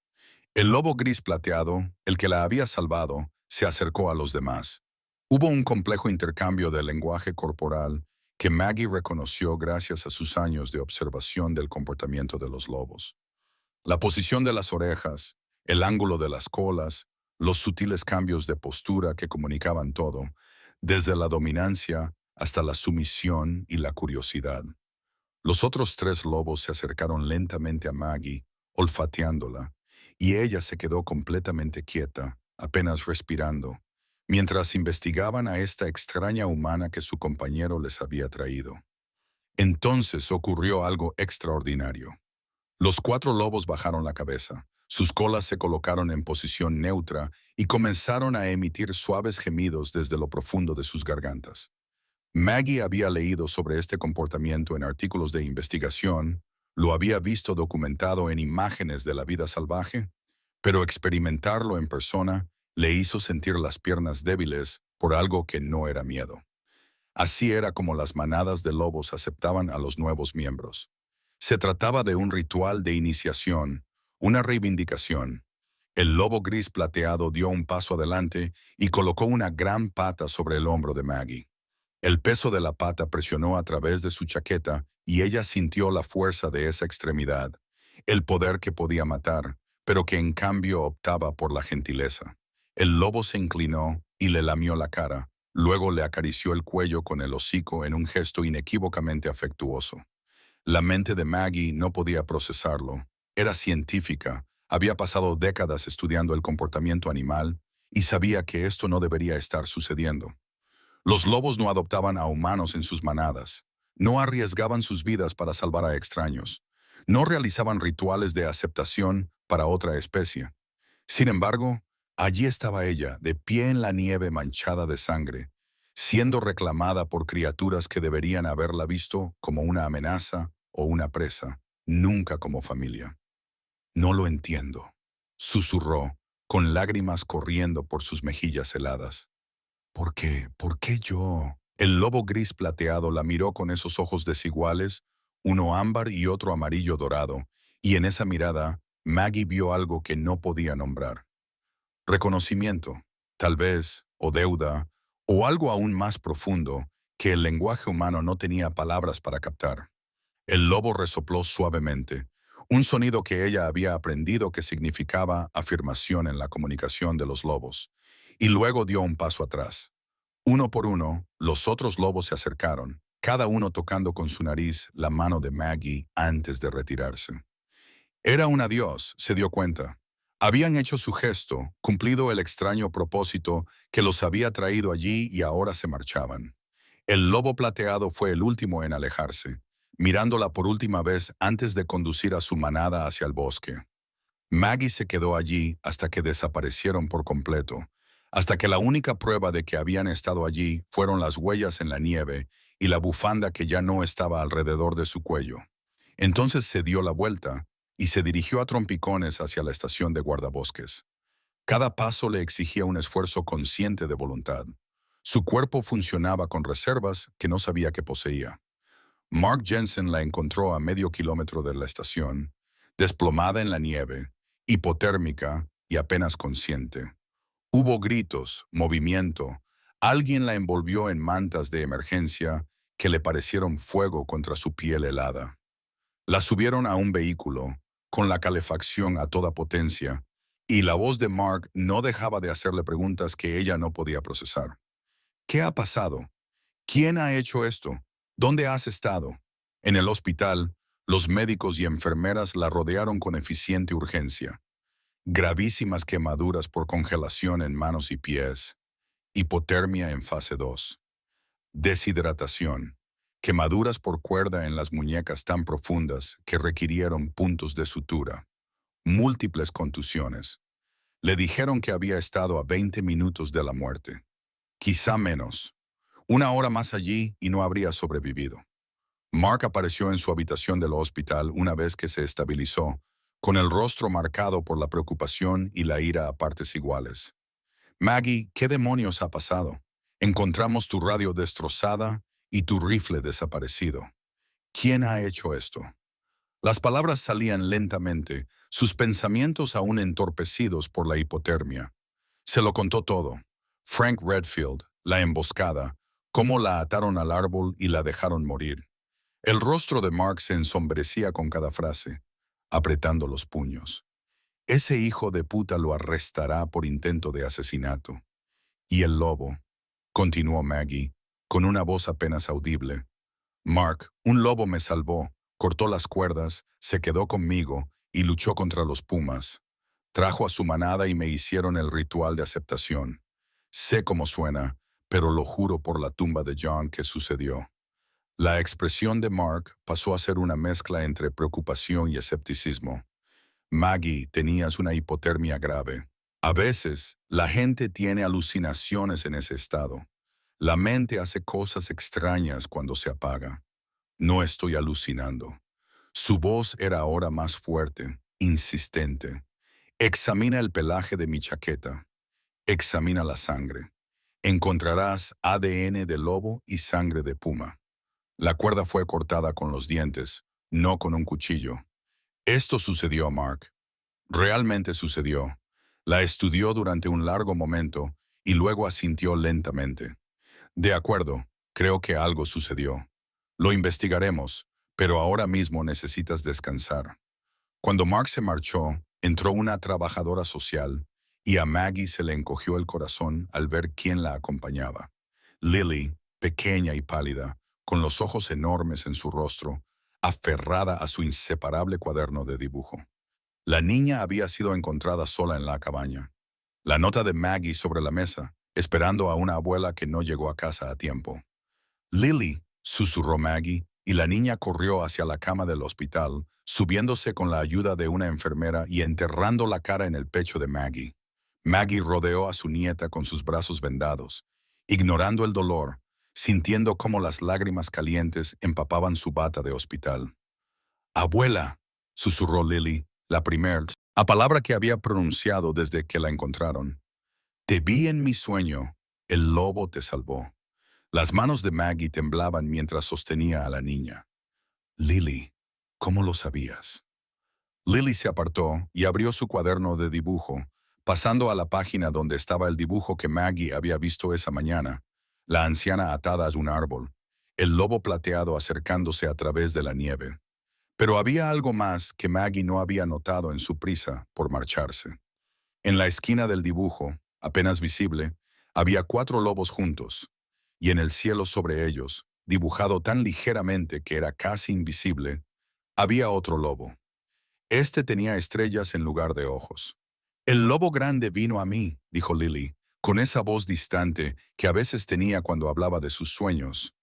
El lobo gris plateado, el que la había salvado, se acercó a los demás. Hubo un complejo intercambio de lenguaje corporal que Maggie reconoció gracias a sus años de observación del comportamiento de los lobos. La posición de las orejas, el ángulo de las colas, los sutiles cambios de postura que comunicaban todo, desde la dominancia hasta la sumisión y la curiosidad. Los otros tres lobos se acercaron lentamente a Maggie, olfateándola, y ella se quedó completamente quieta, apenas respirando, mientras investigaban a esta extraña humana que su compañero les había traído. Entonces ocurrió algo extraordinario. Los cuatro lobos bajaron la cabeza, sus colas se colocaron en posición neutra y comenzaron a emitir suaves gemidos desde lo profundo de sus gargantas. Maggie había leído sobre este comportamiento en artículos de investigación, lo había visto documentado en imágenes de la vida salvaje, pero experimentarlo en persona le hizo sentir las piernas débiles por algo que no era miedo. Así era como las manadas de lobos aceptaban a los nuevos miembros. Se trataba de un ritual de iniciación, una reivindicación. El lobo gris plateado dio un paso adelante y colocó una gran pata sobre el hombro de Maggie. El peso de la pata presionó a través de su chaqueta y ella sintió la fuerza de esa extremidad, el poder que podía matar, pero que en cambio optaba por la gentileza. El lobo se inclinó y le lamió la cara, luego le acarició el cuello con el hocico en un gesto inequívocamente afectuoso. La mente de Maggie no podía procesarlo. Era científica, había pasado décadas estudiando el comportamiento animal y sabía que esto no debería estar sucediendo. Los lobos no adoptaban a humanos en sus manadas, no arriesgaban sus vidas para salvar a extraños, no realizaban rituales de aceptación para otra especie. Sin embargo, allí estaba ella, de pie en la nieve manchada de sangre, siendo reclamada por criaturas que deberían haberla visto como una amenaza o una presa, nunca como familia. No lo entiendo, susurró, con lágrimas corriendo por sus mejillas heladas. ¿Por qué? ¿Por qué yo? El lobo gris plateado la miró con esos ojos desiguales, uno ámbar y otro amarillo dorado, y en esa mirada Maggie vio algo que no podía nombrar. Reconocimiento, tal vez, o deuda, o algo aún más profundo que el lenguaje humano no tenía palabras para captar. El lobo resopló suavemente, un sonido que ella había aprendido que significaba afirmación en la comunicación de los lobos, y luego dio un paso atrás. Uno por uno, los otros lobos se acercaron, cada uno tocando con su nariz la mano de Maggie antes de retirarse. Era un adiós, se dio cuenta. Habían hecho su gesto, cumplido el extraño propósito que los había traído allí y ahora se marchaban. El lobo plateado fue el último en alejarse, mirándola por última vez antes de conducir a su manada hacia el bosque. Maggie se quedó allí hasta que desaparecieron por completo, hasta que la única prueba de que habían estado allí fueron las huellas en la nieve y la bufanda que ya no estaba alrededor de su cuello. Entonces se dio la vuelta y se dirigió a trompicones hacia la estación de guardabosques. Cada paso le exigía un esfuerzo consciente de voluntad. Su cuerpo funcionaba con reservas que no sabía que poseía. Mark Jensen la encontró a medio kilómetro de la estación, desplomada en la nieve, hipotérmica y apenas consciente. Hubo gritos, movimiento. Alguien la envolvió en mantas de emergencia que le parecieron fuego contra su piel helada. La subieron a un vehículo, con la calefacción a toda potencia, y la voz de Mark no dejaba de hacerle preguntas que ella no podía procesar. ¿Qué ha pasado? ¿Quién ha hecho esto? ¿Dónde has estado? En el hospital, los médicos y enfermeras la rodearon con eficiente urgencia. Gravísimas quemaduras por congelación en manos y pies. Hipotermia en fase 2. Deshidratación. Quemaduras por cuerda en las muñecas tan profundas que requirieron puntos de sutura. Múltiples contusiones. Le dijeron que había estado a 20 minutos de la muerte. Quizá menos. Una hora más allí y no habría sobrevivido. Mark apareció en su habitación del hospital una vez que se estabilizó, con el rostro marcado por la preocupación y la ira a partes iguales. Maggie, ¿qué demonios ha pasado? Encontramos tu radio destrozada y tu rifle desaparecido. ¿Quién ha hecho esto? Las palabras salían lentamente, sus pensamientos aún entorpecidos por la hipotermia. Se lo contó todo. Frank Redfield, la emboscada, cómo la ataron al árbol y la dejaron morir. El rostro de Mark se ensombrecía con cada frase, apretando los puños. Ese hijo de puta lo arrestará por intento de asesinato. Y el lobo, continuó Maggie, con una voz apenas audible. Mark, un lobo me salvó, cortó las cuerdas, se quedó conmigo y luchó contra los pumas. Trajo a su manada y me hicieron el ritual de aceptación. Sé cómo suena, pero lo juro por la tumba de John que sucedió. La expresión de Mark pasó a ser una mezcla entre preocupación y escepticismo. Maggie, tenías una hipotermia grave. A veces, la gente tiene alucinaciones en ese estado. La mente hace cosas extrañas cuando se apaga. No estoy alucinando. Su voz era ahora más fuerte, insistente. Examina el pelaje de mi chaqueta. Examina la sangre. Encontrarás ADN de lobo y sangre de puma. La cuerda fue cortada con los dientes, no con un cuchillo. Esto sucedió, Mark. Realmente sucedió. La estudió durante un largo momento y luego asintió lentamente. De acuerdo, creo que algo sucedió. Lo investigaremos, pero ahora mismo necesitas descansar. Cuando Mark se marchó, entró una trabajadora social y a Maggie se le encogió el corazón al ver quién la acompañaba. Lily, pequeña y pálida, con los ojos enormes en su rostro, aferrada a su inseparable cuaderno de dibujo. La niña había sido encontrada sola en la cabaña. La nota de Maggie sobre la mesa, esperando a una abuela que no llegó a casa a tiempo. Lily, susurró Maggie, y la niña corrió hacia la cama del hospital, subiéndose con la ayuda de una enfermera y enterrando la cara en el pecho de Maggie. Maggie rodeó a su nieta con sus brazos vendados, ignorando el dolor, sintiendo cómo las lágrimas calientes empapaban su bata de hospital. «Abuela», susurró Lily, la primer, a palabra que había pronunciado desde que la encontraron. «Te vi en mi sueño, el lobo te salvó». Las manos de Maggie temblaban mientras sostenía a la niña. «Lily, ¿cómo lo sabías?» Lily se apartó y abrió su cuaderno de dibujo, pasando a la página donde estaba el dibujo que Maggie había visto esa mañana, la anciana atada a un árbol, el lobo plateado acercándose a través de la nieve. Pero había algo más que Maggie no había notado en su prisa por marcharse. En la esquina del dibujo, apenas visible, había 4 lobos juntos, y en el cielo sobre ellos, dibujado tan ligeramente que era casi invisible, había otro lobo. Este tenía estrellas en lugar de ojos. «El lobo grande vino a mí», dijo Lily, con esa voz distante que a veces tenía cuando hablaba de sus sueños.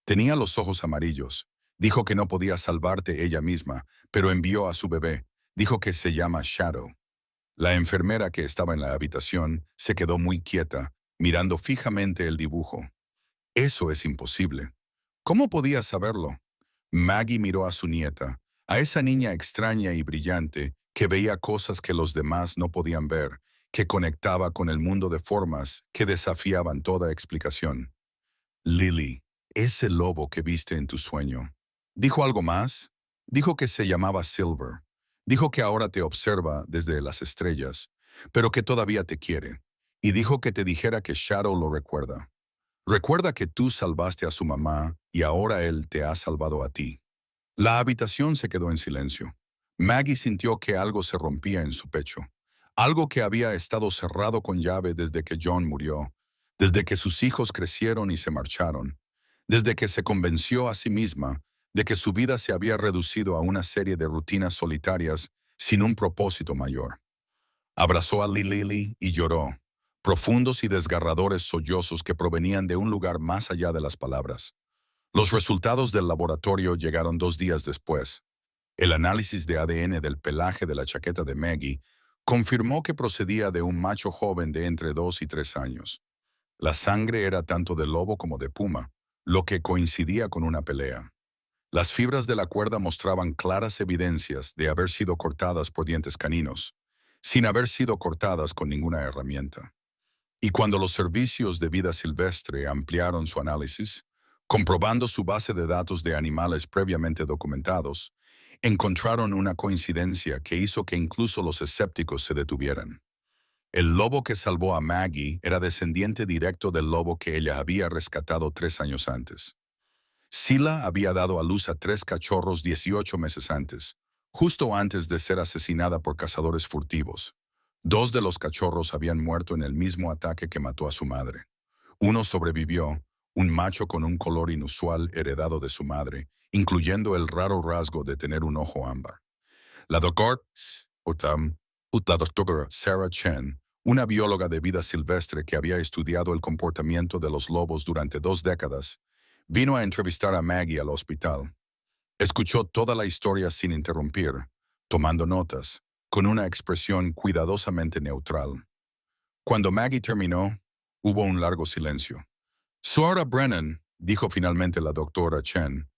Tenía los ojos amarillos. Dijo que no podía salvarte ella misma, pero envió a su bebé. Dijo que se llama Shadow. La enfermera que estaba en la habitación se quedó muy quieta, mirando fijamente el dibujo. «Eso es imposible». «¿Cómo podía saberlo?» Maggie miró a su nieta, a esa niña extraña y brillante que veía cosas que los demás no podían ver, que conectaba con el mundo de formas que desafiaban toda explicación. «Lily, ese lobo que viste en tu sueño. ¿Dijo algo más?» «Dijo que se llamaba Silver. Dijo que ahora te observa desde las estrellas, pero que todavía te quiere. Y dijo que te dijera que Shadow lo recuerda. Recuerda que tú salvaste a su mamá y ahora él te ha salvado a ti». La habitación se quedó en silencio. Maggie sintió que algo se rompía en su pecho. Algo que había estado cerrado con llave desde que John murió, desde que sus hijos crecieron y se marcharon, desde que se convenció a sí misma de que su vida se había reducido a una serie de rutinas solitarias sin un propósito mayor. Abrazó a Lily y lloró, profundos y desgarradores sollozos que provenían de un lugar más allá de las palabras. Los resultados del laboratorio llegaron 2 días después. El análisis de ADN del pelaje de la chaqueta de Maggie confirmó que procedía de un macho joven de entre 2 y 3 años. La sangre era tanto de lobo como de puma, lo que coincidía con una pelea. Las fibras de la cuerda mostraban claras evidencias de haber sido cortadas por dientes caninos, sin haber sido cortadas con ninguna herramienta. Y cuando los servicios de vida silvestre ampliaron su análisis, comprobando su base de datos de animales previamente documentados, Encontraron una coincidencia que hizo que incluso los escépticos se detuvieran. El lobo que salvó a Maggie era descendiente directo del lobo que ella había rescatado 3 años antes. Sila había dado a luz a 3 cachorros 18 meses antes, justo antes de ser asesinada por cazadores furtivos. 2 de los cachorros habían muerto en el mismo ataque que mató a su madre. Uno sobrevivió, un macho con un color inusual heredado de su madre, incluyendo el raro rasgo de tener un ojo ámbar. La doctora Sarah Chen, una bióloga de vida silvestre que había estudiado el comportamiento de los lobos durante 2 décadas, vino a entrevistar a Maggie al hospital. Escuchó toda la historia sin interrumpir, tomando notas, con una expresión cuidadosamente neutral. Cuando Maggie terminó, hubo un largo silencio. Suora Brennan, dijo finalmente la doctora Chen,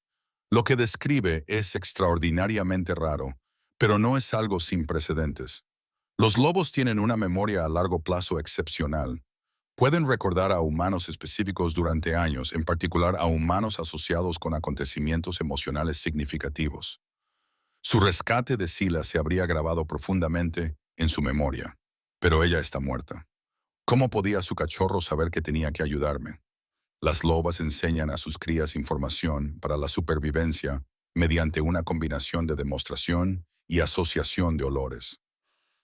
lo que describe es extraordinariamente raro, pero no es algo sin precedentes. Los lobos tienen una memoria a largo plazo excepcional. Pueden recordar a humanos específicos durante años, en particular a humanos asociados con acontecimientos emocionales significativos. Su rescate de Sila se habría grabado profundamente en su memoria, pero ella está muerta. ¿Cómo podía su cachorro saber que tenía que ayudarme? Las lobas enseñan a sus crías información para la supervivencia mediante una combinación de demostración y asociación de olores.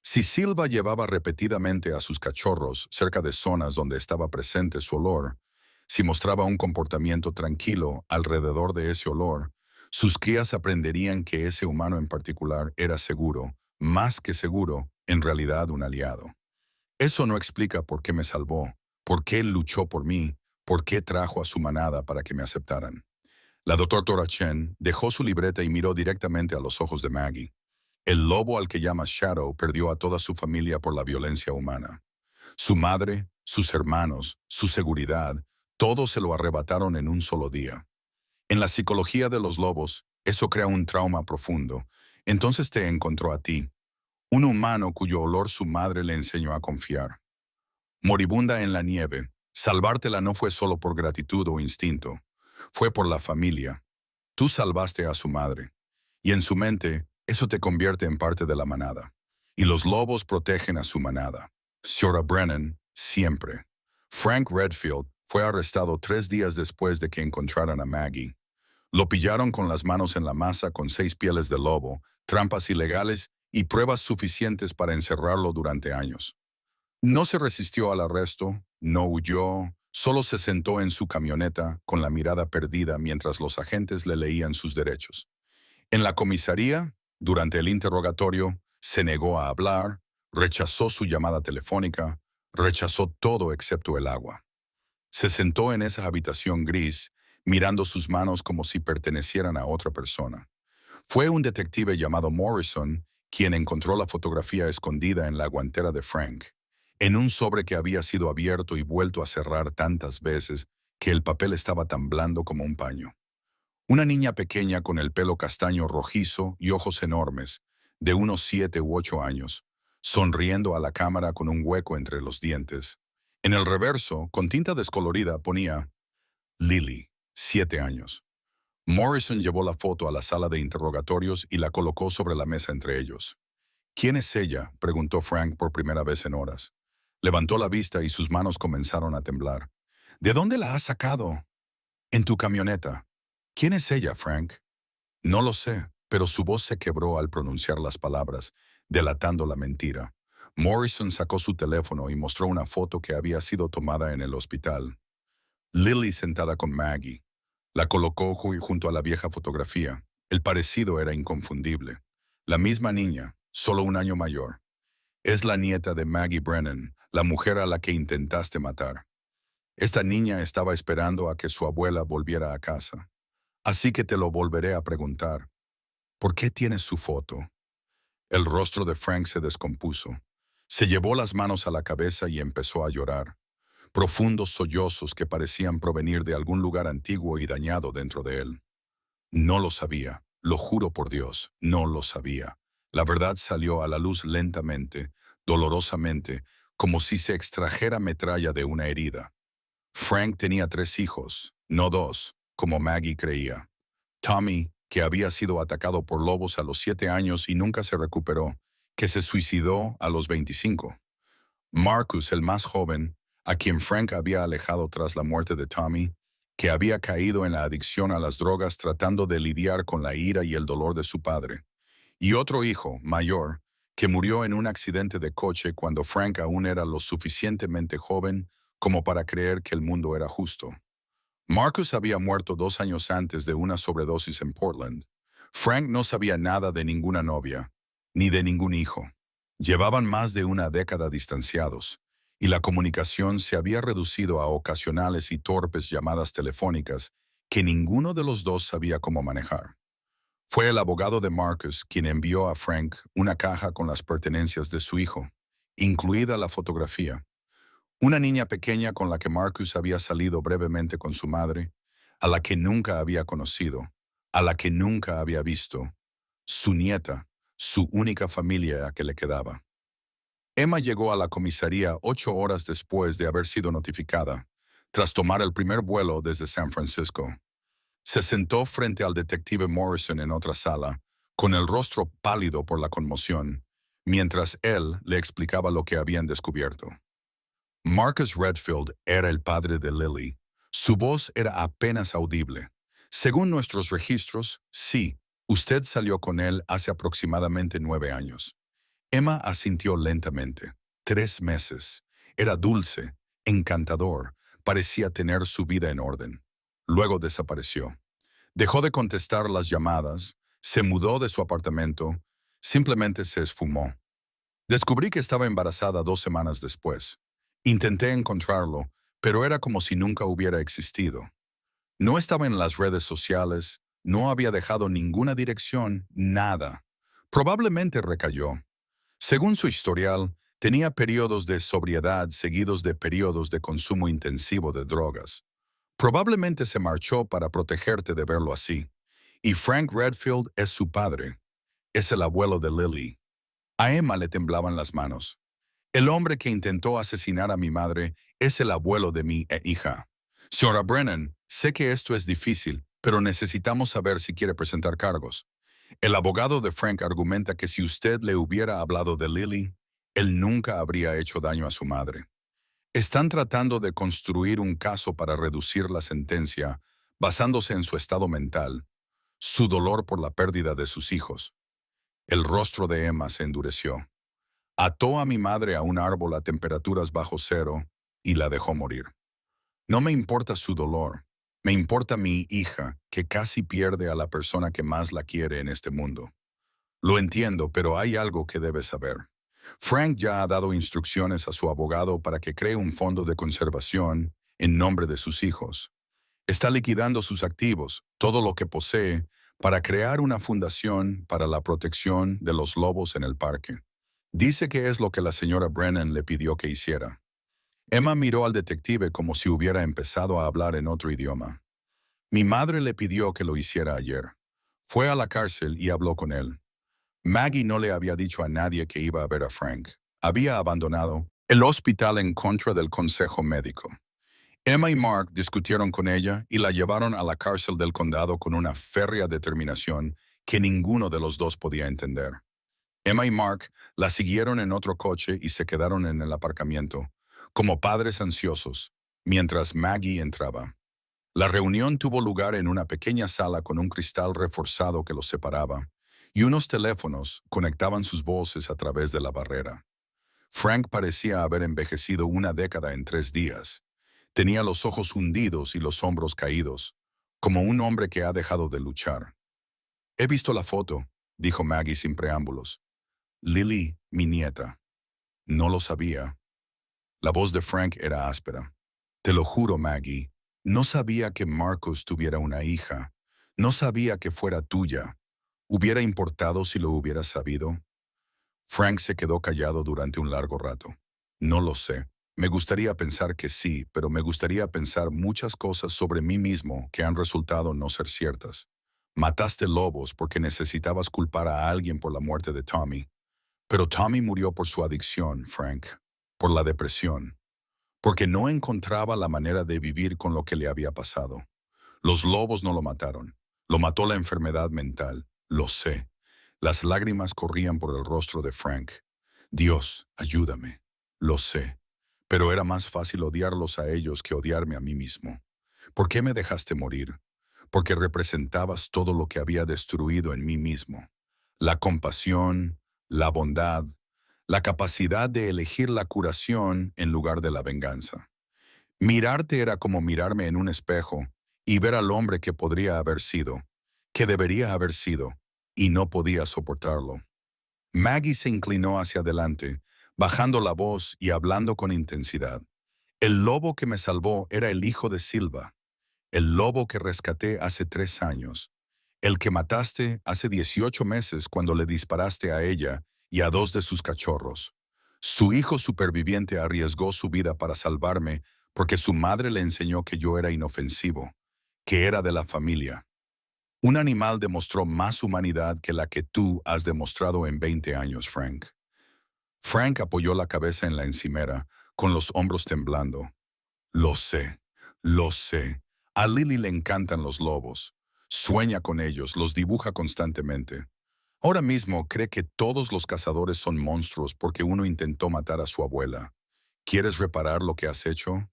Si Silva llevaba repetidamente a sus cachorros cerca de zonas donde estaba presente su olor, si mostraba un comportamiento tranquilo alrededor de ese olor, sus crías aprenderían que ese humano en particular era seguro, más que seguro, en realidad un aliado. Eso no explica por qué me salvó, por qué luchó por mí, por qué trajo a su manada para que me aceptaran. La doctora Chen dejó su libreta y miró directamente a los ojos de Maggie. El lobo al que llama Shadow perdió a toda su familia por la violencia humana. Su madre, sus hermanos, su seguridad, todo se lo arrebataron en un solo día. En la psicología de los lobos, eso crea un trauma profundo. Entonces te encontró a ti, un humano cuyo olor su madre le enseñó a confiar. Moribunda en la nieve, salvártela no fue solo por gratitud o instinto, fue por la familia. Tú salvaste a su madre. Y en su mente, eso te convierte en parte de la manada. Y los lobos protegen a su manada. Señora Brennan, siempre. Frank Redfield fue arrestado 3 días después de que encontraran a Maggie. Lo pillaron con las manos en la masa con 6 pieles de lobo, trampas ilegales y pruebas suficientes para encerrarlo durante años. No se resistió al arresto, no huyó, solo se sentó en su camioneta con la mirada perdida mientras los agentes le leían sus derechos. En la comisaría, durante el interrogatorio, se negó a hablar, rechazó su llamada telefónica, rechazó todo excepto el agua. Se sentó en esa habitación gris, mirando sus manos como si pertenecieran a otra persona. Fue un detective llamado Morrison quien encontró la fotografía escondida en la guantera de Frank, en un sobre que había sido abierto y vuelto a cerrar tantas veces que el papel estaba tan blando como un paño. Una niña pequeña con el pelo castaño rojizo y ojos enormes, de unos 7 u 8 años, sonriendo a la cámara con un hueco entre los dientes. En el reverso, con tinta descolorida, ponía Lily, 7 años. Morrison llevó la foto a la sala de interrogatorios y la colocó sobre la mesa entre ellos. ¿Quién es ella?, preguntó Frank por primera vez en horas. Levantó la vista y sus manos comenzaron a temblar. ¿De dónde la has sacado? En tu camioneta. ¿Quién es ella, Frank? No lo sé, pero su voz se quebró al pronunciar las palabras, delatando la mentira. Morrison sacó su teléfono y mostró una foto que había sido tomada en el hospital. Lily sentada con Maggie. La colocó junto a la vieja fotografía. El parecido era inconfundible. La misma niña, solo un año mayor. Es la nieta de Maggie Brennan, la mujer a la que intentaste matar. Esta niña estaba esperando a que su abuela volviera a casa. Así que te lo volveré a preguntar. ¿Por qué tienes su foto? El rostro de Frank se descompuso. Se llevó las manos a la cabeza y empezó a llorar. Profundos sollozos que parecían provenir de algún lugar antiguo y dañado dentro de él. No lo sabía, lo juro por Dios, no lo sabía. La verdad salió a la luz lentamente, dolorosamente, como si se extrajera metralla de una herida. Frank tenía 3 hijos, no 2, como Maggie creía. Tommy, que había sido atacado por lobos a los 7 años y nunca se recuperó, que se suicidó a los 25. Marcus, el más joven, a quien Frank había alejado tras la muerte de Tommy, que había caído en la adicción a las drogas tratando de lidiar con la ira y el dolor de su padre. Y otro hijo, mayor, que murió en un accidente de coche cuando Frank aún era lo suficientemente joven como para creer que el mundo era justo. Marcus había muerto 2 años antes de una sobredosis en Portland. Frank no sabía nada de ninguna novia, ni de ningún hijo. Llevaban más de una década distanciados, y la comunicación se había reducido a ocasionales y torpes llamadas telefónicas que ninguno de los dos sabía cómo manejar. Fue el abogado de Marcus quien envió a Frank una caja con las pertenencias de su hijo, incluida la fotografía. Una niña pequeña con la que Marcus había salido brevemente con su madre, a la que nunca había conocido, a la que nunca había visto, su nieta, su única familia que le quedaba. Emma llegó a la comisaría 8 horas después de haber sido notificada, tras tomar el primer vuelo desde San Francisco. Se sentó frente al detective Morrison en otra sala, con el rostro pálido por la conmoción, mientras él le explicaba lo que habían descubierto. Marcus Redfield era el padre de Lily. Su voz era apenas audible. Según nuestros registros, sí, usted salió con él hace aproximadamente 9 años. Emma asintió lentamente. 3 meses. Era dulce, encantador, parecía tener su vida en orden. Luego desapareció. Dejó de contestar las llamadas, se mudó de su apartamento, simplemente se esfumó. Descubrí que estaba embarazada 2 semanas después. Intenté encontrarlo, pero era como si nunca hubiera existido. No estaba en las redes sociales, no había dejado ninguna dirección, nada. Probablemente recayó. Según su historial, tenía periodos de sobriedad seguidos de periodos de consumo intensivo de drogas. Probablemente se marchó para protegerte de verlo así. Y Frank Redfield es su padre. Es el abuelo de Lily. A Emma le temblaban las manos. El hombre que intentó asesinar a mi madre es el abuelo de mi hija. Señora Brennan, sé que esto es difícil, pero necesitamos saber si quiere presentar cargos. El abogado de Frank argumenta que si usted le hubiera hablado de Lily, él nunca habría hecho daño a su madre. Están tratando de construir un caso para reducir la sentencia basándose en su estado mental, su dolor por la pérdida de sus hijos. El rostro de Emma se endureció. Ató a mi madre a un árbol a temperaturas bajo cero y la dejó morir. No me importa su dolor, me importa mi hija, que casi pierde a la persona que más la quiere en este mundo. Lo entiendo, pero hay algo que debes saber. Frank ya ha dado instrucciones a su abogado para que cree un fondo de conservación en nombre de sus hijos. Está liquidando sus activos, todo lo que posee, para crear una fundación para la protección de los lobos en el parque. Dice que es lo que la señora Brennan le pidió que hiciera. Emma miró al detective como si hubiera empezado a hablar en otro idioma. Mi madre le pidió que lo hiciera ayer. Fue a la cárcel y habló con él. Maggie no le había dicho a nadie que iba a ver a Frank. Había abandonado el hospital en contra del consejo médico. Emma y Mark discutieron con ella y la llevaron a la cárcel del condado con una férrea determinación que ninguno de los dos podía entender. Emma y Mark la siguieron en otro coche y se quedaron en el aparcamiento, como padres ansiosos, mientras Maggie entraba. La reunión tuvo lugar en una pequeña sala con un cristal reforzado que los separaba, y unos teléfonos conectaban sus voces a través de la barrera. Frank parecía haber envejecido una década en 3 días. Tenía los ojos hundidos y los hombros caídos, como un hombre que ha dejado de luchar. He visto la foto, dijo Maggie sin preámbulos. Lily, mi nieta. No lo sabía. La voz de Frank era áspera. Te lo juro, Maggie, no sabía que Marcus tuviera una hija. No sabía que fuera tuya. ¿Hubiera importado si lo hubieras sabido? Frank se quedó callado durante un largo rato. No lo sé. Me gustaría pensar que sí, pero me gustaría pensar muchas cosas sobre mí mismo que han resultado no ser ciertas. Mataste lobos porque necesitabas culpar a alguien por la muerte de Tommy. Pero Tommy murió por su adicción, Frank, por la depresión, porque no encontraba la manera de vivir con lo que le había pasado. Los lobos no lo mataron. Lo mató la enfermedad mental, lo sé. Las lágrimas corrían por el rostro de Frank. Dios, ayúdame. Lo sé. Pero era más fácil odiarlos a ellos que odiarme a mí mismo. ¿Por qué me dejaste morir? Porque representabas todo lo que había destruido en mí mismo. La compasión, la bondad, la capacidad de elegir la curación en lugar de la venganza. Mirarte era como mirarme en un espejo y ver al hombre que podría haber sido, que debería haber sido, y no podía soportarlo. Maggie se inclinó hacia adelante, bajando la voz y hablando con intensidad. El lobo que me salvó era el hijo de Silva, el lobo que rescaté hace 3 años, el que mataste hace 18 meses cuando le disparaste a ella y a 2 de sus cachorros. Su hijo superviviente arriesgó su vida para salvarme porque su madre le enseñó que yo era inofensivo, que era de la familia. Un animal demostró más humanidad que la que tú has demostrado en 20 años, Frank. Frank apoyó la cabeza en la encimera, con los hombros temblando. Lo sé, lo sé. A Lily le encantan los lobos. Sueña con ellos, los dibuja constantemente. Ahora mismo cree que todos los cazadores son monstruos porque uno intentó matar a su abuela. ¿Quieres reparar lo que has hecho?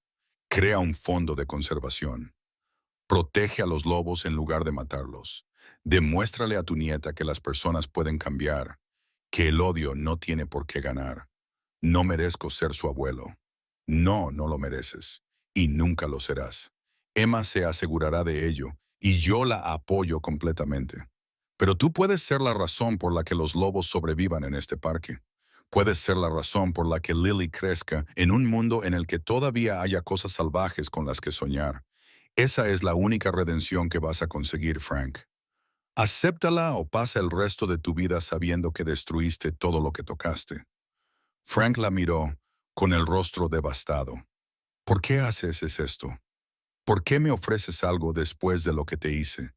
Crea un fondo de conservación. Protege a los lobos en lugar de matarlos. Demuéstrale a tu nieta que las personas pueden cambiar, que el odio no tiene por qué ganar. No merezco ser su abuelo. No, no lo mereces. Y nunca lo serás. Emma se asegurará de ello, y yo la apoyo completamente. Pero tú puedes ser la razón por la que los lobos sobrevivan en este parque. Puedes ser la razón por la que Lily crezca en un mundo en el que todavía haya cosas salvajes con las que soñar. Esa es la única redención que vas a conseguir, Frank. Acéptala o pasa el resto de tu vida sabiendo que destruiste todo lo que tocaste. Frank la miró, con el rostro devastado. ¿Por qué haces esto? ¿Por qué me ofreces algo después de lo que te hice?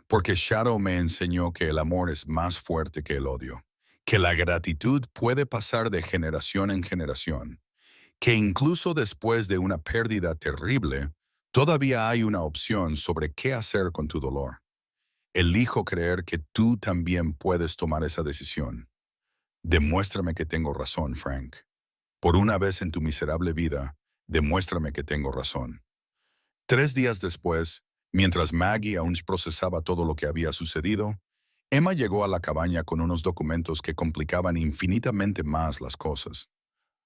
Porque Shadow me enseñó que el amor es más fuerte que el odio, que la gratitud puede pasar de generación en generación, que incluso después de una pérdida terrible, todavía hay una opción sobre qué hacer con tu dolor. Elijo creer que tú también puedes tomar esa decisión. Demuéstrame que tengo razón, Frank. Por una vez en tu miserable vida, demuéstrame que tengo razón. 3 días después, mientras Maggie aún procesaba todo lo que había sucedido, Emma llegó a la cabaña con unos documentos que complicaban infinitamente más las cosas.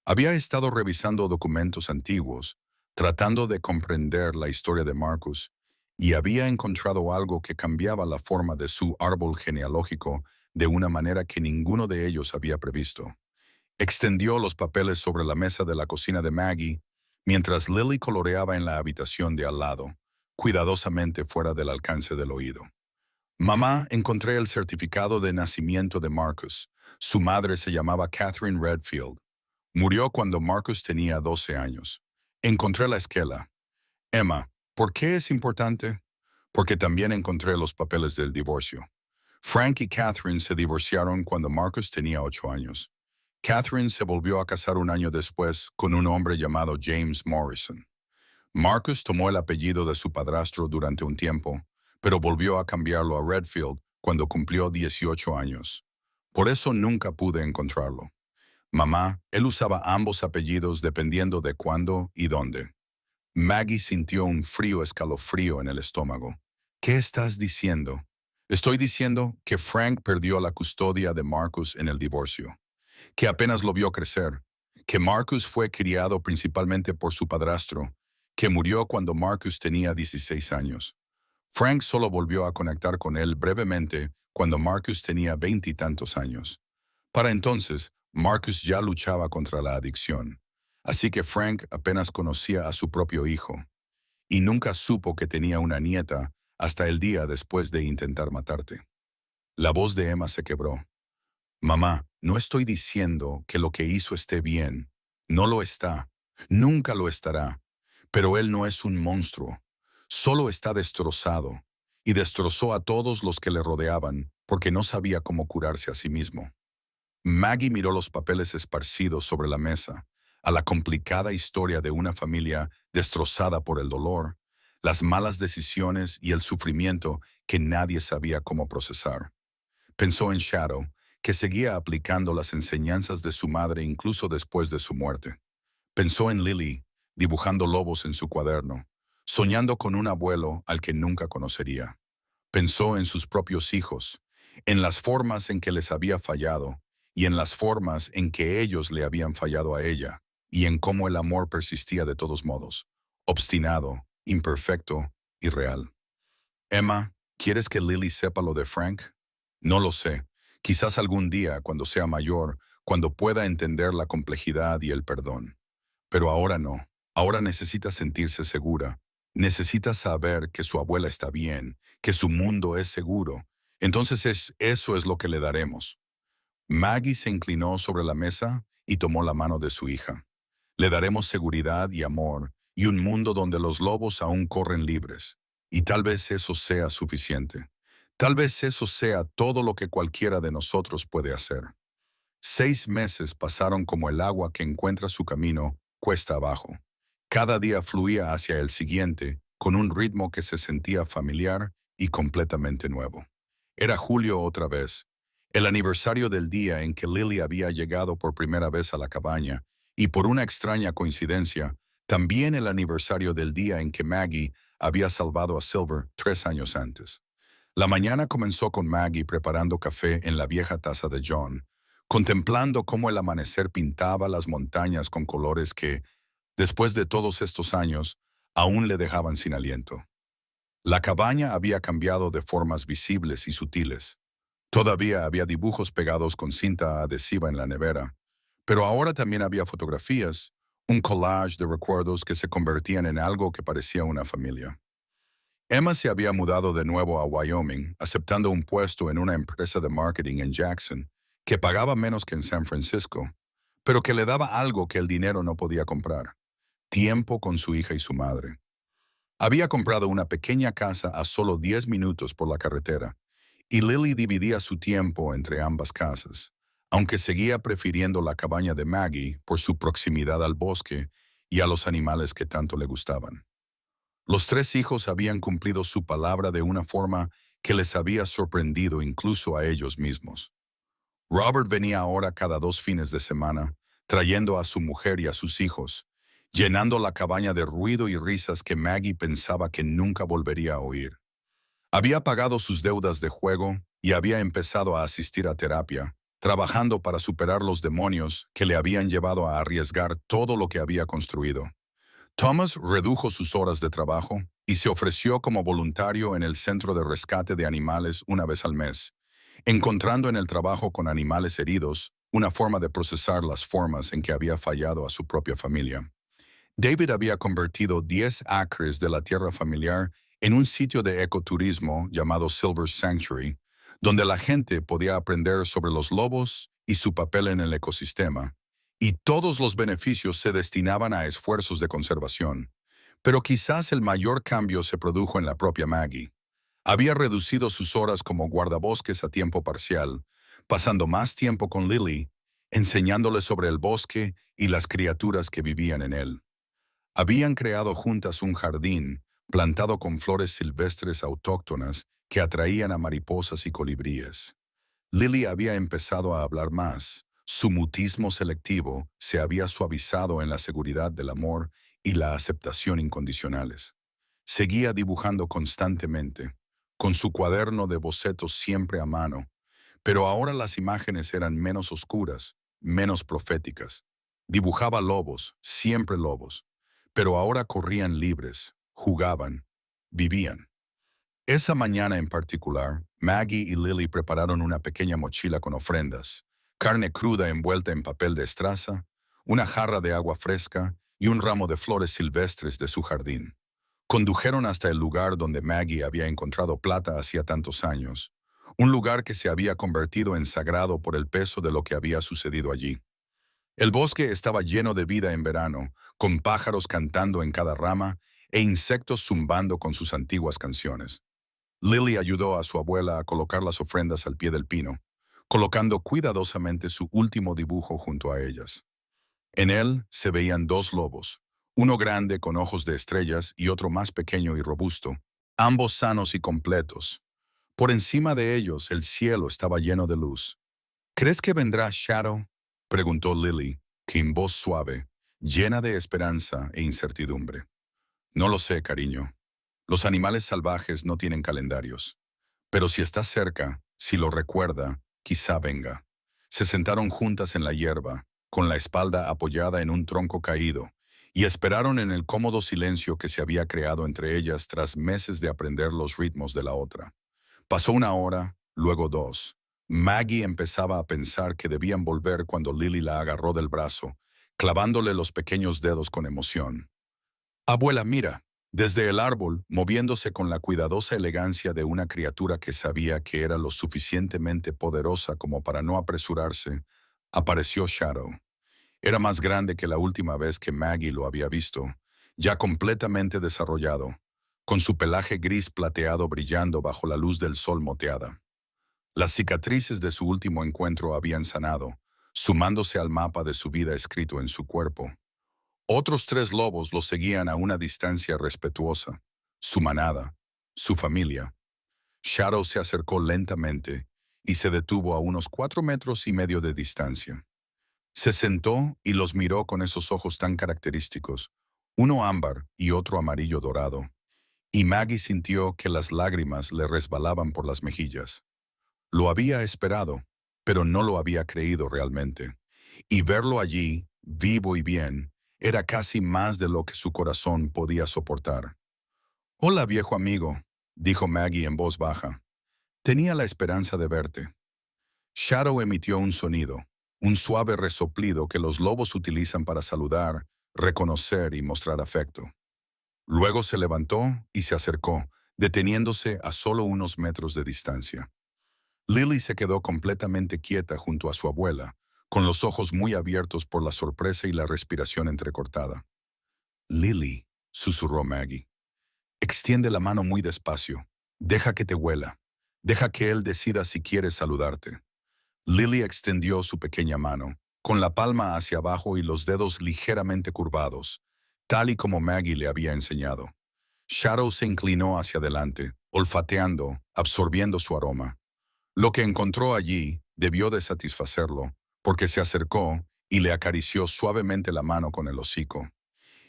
Había estado revisando documentos antiguos, tratando de comprender la historia de Marcus, y había encontrado algo que cambiaba la forma de su árbol genealógico de una manera que ninguno de ellos había previsto. Extendió los papeles sobre la mesa de la cocina de Maggie, mientras Lily coloreaba en la habitación de al lado, cuidadosamente fuera del alcance del oído. Mamá, encontré el certificado de nacimiento de Marcus. Su madre se llamaba Catherine Redfield. Murió cuando Marcus tenía 12 años. Encontré la esquela. Emma, ¿por qué es importante? Porque también encontré los papeles del divorcio. Frank y Catherine se divorciaron cuando Marcus tenía 8 años. Catherine se volvió a casar un año después con un hombre llamado James Morrison. Marcus tomó el apellido de su padrastro durante un tiempo, pero volvió a cambiarlo a Redfield cuando cumplió 18 años. Por eso nunca pude encontrarlo. Mamá, él usaba ambos apellidos dependiendo de cuándo y dónde. Maggie sintió un frío escalofrío en el estómago. ¿Qué estás diciendo? Estoy diciendo que Frank perdió la custodia de Marcus en el divorcio, que apenas lo vio crecer, que Marcus fue criado principalmente por su padrastro, que murió cuando Marcus tenía 16 años. Frank solo volvió a conectar con él brevemente cuando Marcus tenía 20 y tantos años. Para entonces, Marcus ya luchaba contra la adicción, así que Frank apenas conocía a su propio hijo, y nunca supo que tenía una nieta hasta el día después de intentar matarte. La voz de Emma se quebró. Mamá, no estoy diciendo que lo que hizo esté bien. No lo está. Nunca lo estará. Pero él no es un monstruo. Solo está destrozado. Y destrozó a todos los que le rodeaban porque no sabía cómo curarse a sí mismo. Maggie miró los papeles esparcidos sobre la mesa, a la complicada historia de una familia destrozada por el dolor, las malas decisiones y el sufrimiento que nadie sabía cómo procesar. Pensó en Shadow, que seguía aplicando las enseñanzas de su madre incluso después de su muerte. Pensó en Lily, dibujando lobos en su cuaderno, soñando con un abuelo al que nunca conocería. Pensó en sus propios hijos, en las formas en que les había fallado y en las formas en que ellos le habían fallado a ella, y en cómo el amor persistía de todos modos, obstinado, imperfecto y real. Emma, ¿quieres que Lily sepa lo de Frank? No lo sé. Quizás algún día, cuando sea mayor, cuando pueda entender la complejidad y el perdón. Pero ahora no. Ahora necesita sentirse segura. Necesita saber que su abuela está bien, que su mundo es seguro. Entonces eso es lo que le daremos. Maggie se inclinó sobre la mesa y tomó la mano de su hija. Le daremos seguridad y amor y un mundo donde los lobos aún corren libres. Y tal vez eso sea suficiente. Tal vez eso sea todo lo que cualquiera de nosotros puede hacer. 6 meses pasaron como el agua que encuentra su camino cuesta abajo. Cada día fluía hacia el siguiente con un ritmo que se sentía familiar y completamente nuevo. Era julio otra vez, el aniversario del día en que Lily había llegado por primera vez a la cabaña, y por una extraña coincidencia, también el aniversario del día en que Maggie había salvado a Silver 3 años antes. La mañana comenzó con Maggie preparando café en la vieja taza de John, contemplando cómo el amanecer pintaba las montañas con colores que, después de todos estos años, aún le dejaban sin aliento. La cabaña había cambiado de formas visibles y sutiles. Todavía había dibujos pegados con cinta adhesiva en la nevera, pero ahora también había fotografías, un collage de recuerdos que se convertían en algo que parecía una familia. Emma se había mudado de nuevo a Wyoming, aceptando un puesto en una empresa de marketing en Jackson, que pagaba menos que en San Francisco, pero que le daba algo que el dinero no podía comprar: tiempo con su hija y su madre. Había comprado una pequeña casa a solo 10 minutos por la carretera, y Lily dividía su tiempo entre ambas casas, aunque seguía prefiriendo la cabaña de Maggie por su proximidad al bosque y a los animales que tanto le gustaban. Los 3 hijos habían cumplido su palabra de una forma que les había sorprendido incluso a ellos mismos. Robert venía ahora cada 2 fines de semana, trayendo a su mujer y a sus hijos, llenando la cabaña de ruido y risas que Maggie pensaba que nunca volvería a oír. Había pagado sus deudas de juego y había empezado a asistir a terapia, trabajando para superar los demonios que le habían llevado a arriesgar todo lo que había construido. Thomas redujo sus horas de trabajo y se ofreció como voluntario en el centro de rescate de animales una vez al mes, encontrando en el trabajo con animales heridos una forma de procesar las formas en que había fallado a su propia familia. David había convertido 10 acres de la tierra familiar en un sitio de ecoturismo llamado Silver Sanctuary, donde la gente podía aprender sobre los lobos y su papel en el ecosistema, y todos los beneficios se destinaban a esfuerzos de conservación. Pero quizás el mayor cambio se produjo en la propia Maggie. Había reducido sus horas como guardabosques a tiempo parcial, pasando más tiempo con Lily, enseñándole sobre el bosque y las criaturas que vivían en él. Habían creado juntas un jardín plantado con flores silvestres autóctonas que atraían a mariposas y colibríes. Lily había empezado a hablar más. Su mutismo selectivo se había suavizado en la seguridad del amor y la aceptación incondicionales. Seguía dibujando constantemente, con su cuaderno de bocetos siempre a mano, pero ahora las imágenes eran menos oscuras, menos proféticas. Dibujaba lobos, siempre lobos, pero ahora corrían libres, jugaban, vivían. Esa mañana en particular, Maggie y Lily prepararon una pequeña mochila con ofrendas, carne cruda envuelta en papel de estraza, una jarra de agua fresca y un ramo de flores silvestres de su jardín. Condujeron hasta el lugar donde Maggie había encontrado plata hacía tantos años, un lugar que se había convertido en sagrado por el peso de lo que había sucedido allí. El bosque estaba lleno de vida en verano, con pájaros cantando en cada rama e insectos zumbando con sus antiguas canciones. Lily ayudó a su abuela a colocar las ofrendas al pie del pino, colocando cuidadosamente su último dibujo junto a ellas. En él se veían 2 lobos, Uno grande con ojos de estrellas y otro más pequeño y robusto, ambos sanos y completos. Por encima de ellos el cielo estaba lleno de luz. ¿Crees que vendrá Shadow?, preguntó Lily, que en voz suave, llena de esperanza e incertidumbre. No lo sé, cariño. Los animales salvajes no tienen calendarios. Pero si está cerca, si lo recuerda, quizá venga. Se sentaron juntas en la hierba, con la espalda apoyada en un tronco caído, y esperaron en el cómodo silencio que se había creado entre ellas tras meses de aprender los ritmos de la otra. Pasó una hora, luego dos. Maggie empezaba a pensar que debían volver cuando Lily la agarró del brazo, clavándole los pequeños dedos con emoción. Abuela, mira, desde el árbol, moviéndose con la cuidadosa elegancia de una criatura que sabía que era lo suficientemente poderosa como para no apresurarse, apareció Shadow. Era más grande que la última vez que Maggie lo había visto, ya completamente desarrollado, con su pelaje gris plateado brillando bajo la luz del sol moteada. Las cicatrices de su último encuentro habían sanado, sumándose al mapa de su vida escrito en su cuerpo. Otros tres lobos lo seguían a una distancia respetuosa, su manada, su familia. Shadow se acercó lentamente y se detuvo a unos 4,5 metros de distancia. Se sentó y los miró con esos ojos tan característicos, uno ámbar y otro amarillo dorado, y Maggie sintió que las lágrimas le resbalaban por las mejillas. Lo había esperado, pero no lo había creído realmente. Y verlo allí, vivo y bien, era casi más de lo que su corazón podía soportar. «Hola, viejo amigo», dijo Maggie en voz baja. «Tenía la esperanza de verte». Shadow emitió un sonido, un suave resoplido que los lobos utilizan para saludar, reconocer y mostrar afecto. Luego se levantó y se acercó, deteniéndose a solo unos metros de distancia. Lily se quedó completamente quieta junto a su abuela, con los ojos muy abiertos por la sorpresa y la respiración entrecortada. «Lily», susurró Maggie, «extiende la mano muy despacio. Deja que te huela. Deja que él decida si quiere saludarte». Lily extendió su pequeña mano, con la palma hacia abajo y los dedos ligeramente curvados, tal y como Maggie le había enseñado. Shadow se inclinó hacia adelante, olfateando, absorbiendo su aroma. Lo que encontró allí debió de satisfacerlo, porque se acercó y le acarició suavemente la mano con el hocico.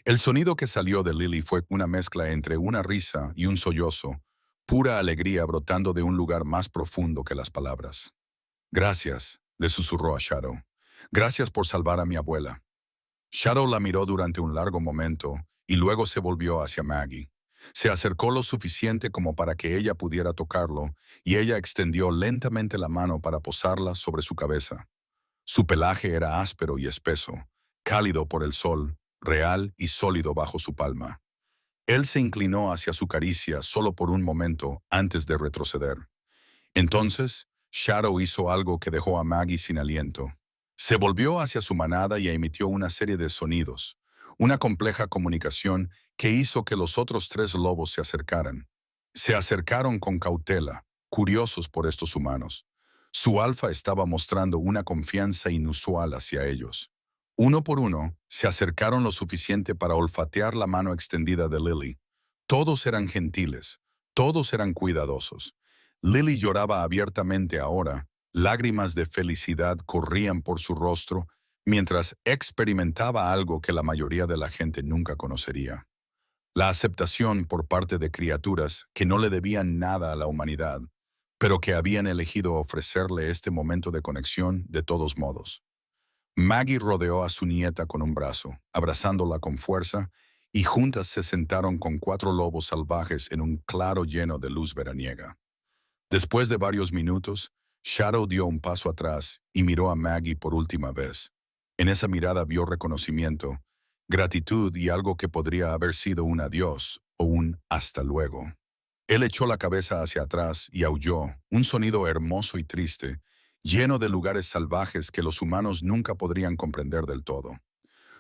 El sonido que salió de Lily fue una mezcla entre una risa y un sollozo, pura alegría brotando de un lugar más profundo que las palabras. «Gracias», le susurró a Shadow. «Gracias por salvar a mi abuela». Shadow la miró durante un largo momento y luego se volvió hacia Maggie. Se acercó lo suficiente como para que ella pudiera tocarlo y ella extendió lentamente la mano para posarla sobre su cabeza. Su pelaje era áspero y espeso, cálido por el sol, real y sólido bajo su palma. Él se inclinó hacia su caricia solo por un momento antes de retroceder. Entonces, Shadow hizo algo que dejó a Maggie sin aliento. Se volvió hacia su manada y emitió una serie de sonidos, una compleja comunicación que hizo que los otros tres lobos se acercaran. Se acercaron con cautela, curiosos por estos humanos. Su alfa estaba mostrando una confianza inusual hacia ellos. Uno por uno, se acercaron lo suficiente para olfatear la mano extendida de Lily. Todos eran gentiles, todos eran cuidadosos. Lily lloraba abiertamente ahora, lágrimas de felicidad corrían por su rostro, mientras experimentaba algo que la mayoría de la gente nunca conocería. La aceptación por parte de criaturas que no le debían nada a la humanidad, pero que habían elegido ofrecerle este momento de conexión de todos modos. Maggie rodeó a su nieta con un brazo, abrazándola con fuerza, y juntas se sentaron con cuatro lobos salvajes en un claro lleno de luz veraniega. Después de varios minutos, Shadow dio un paso atrás y miró a Maggie por última vez. En esa mirada vio reconocimiento, gratitud y algo que podría haber sido un adiós o un hasta luego. Él echó la cabeza hacia atrás y aulló, un sonido hermoso y triste, lleno de lugares salvajes que los humanos nunca podrían comprender del todo.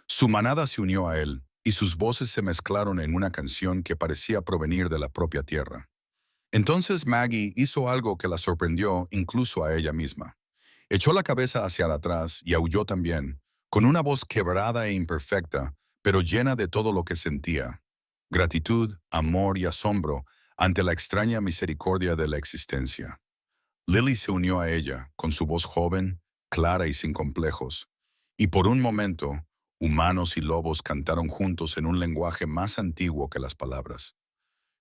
Su manada se unió a él, y sus voces se mezclaron en una canción que parecía provenir de la propia tierra. Entonces Maggie hizo algo que la sorprendió incluso a ella misma. Echó la cabeza hacia atrás y aulló también, con una voz quebrada e imperfecta, pero llena de todo lo que sentía: gratitud, amor y asombro ante la extraña misericordia de la existencia. Lily se unió a ella, con su voz joven, clara y sin complejos, y por un momento, humanos y lobos cantaron juntos en un lenguaje más antiguo que las palabras.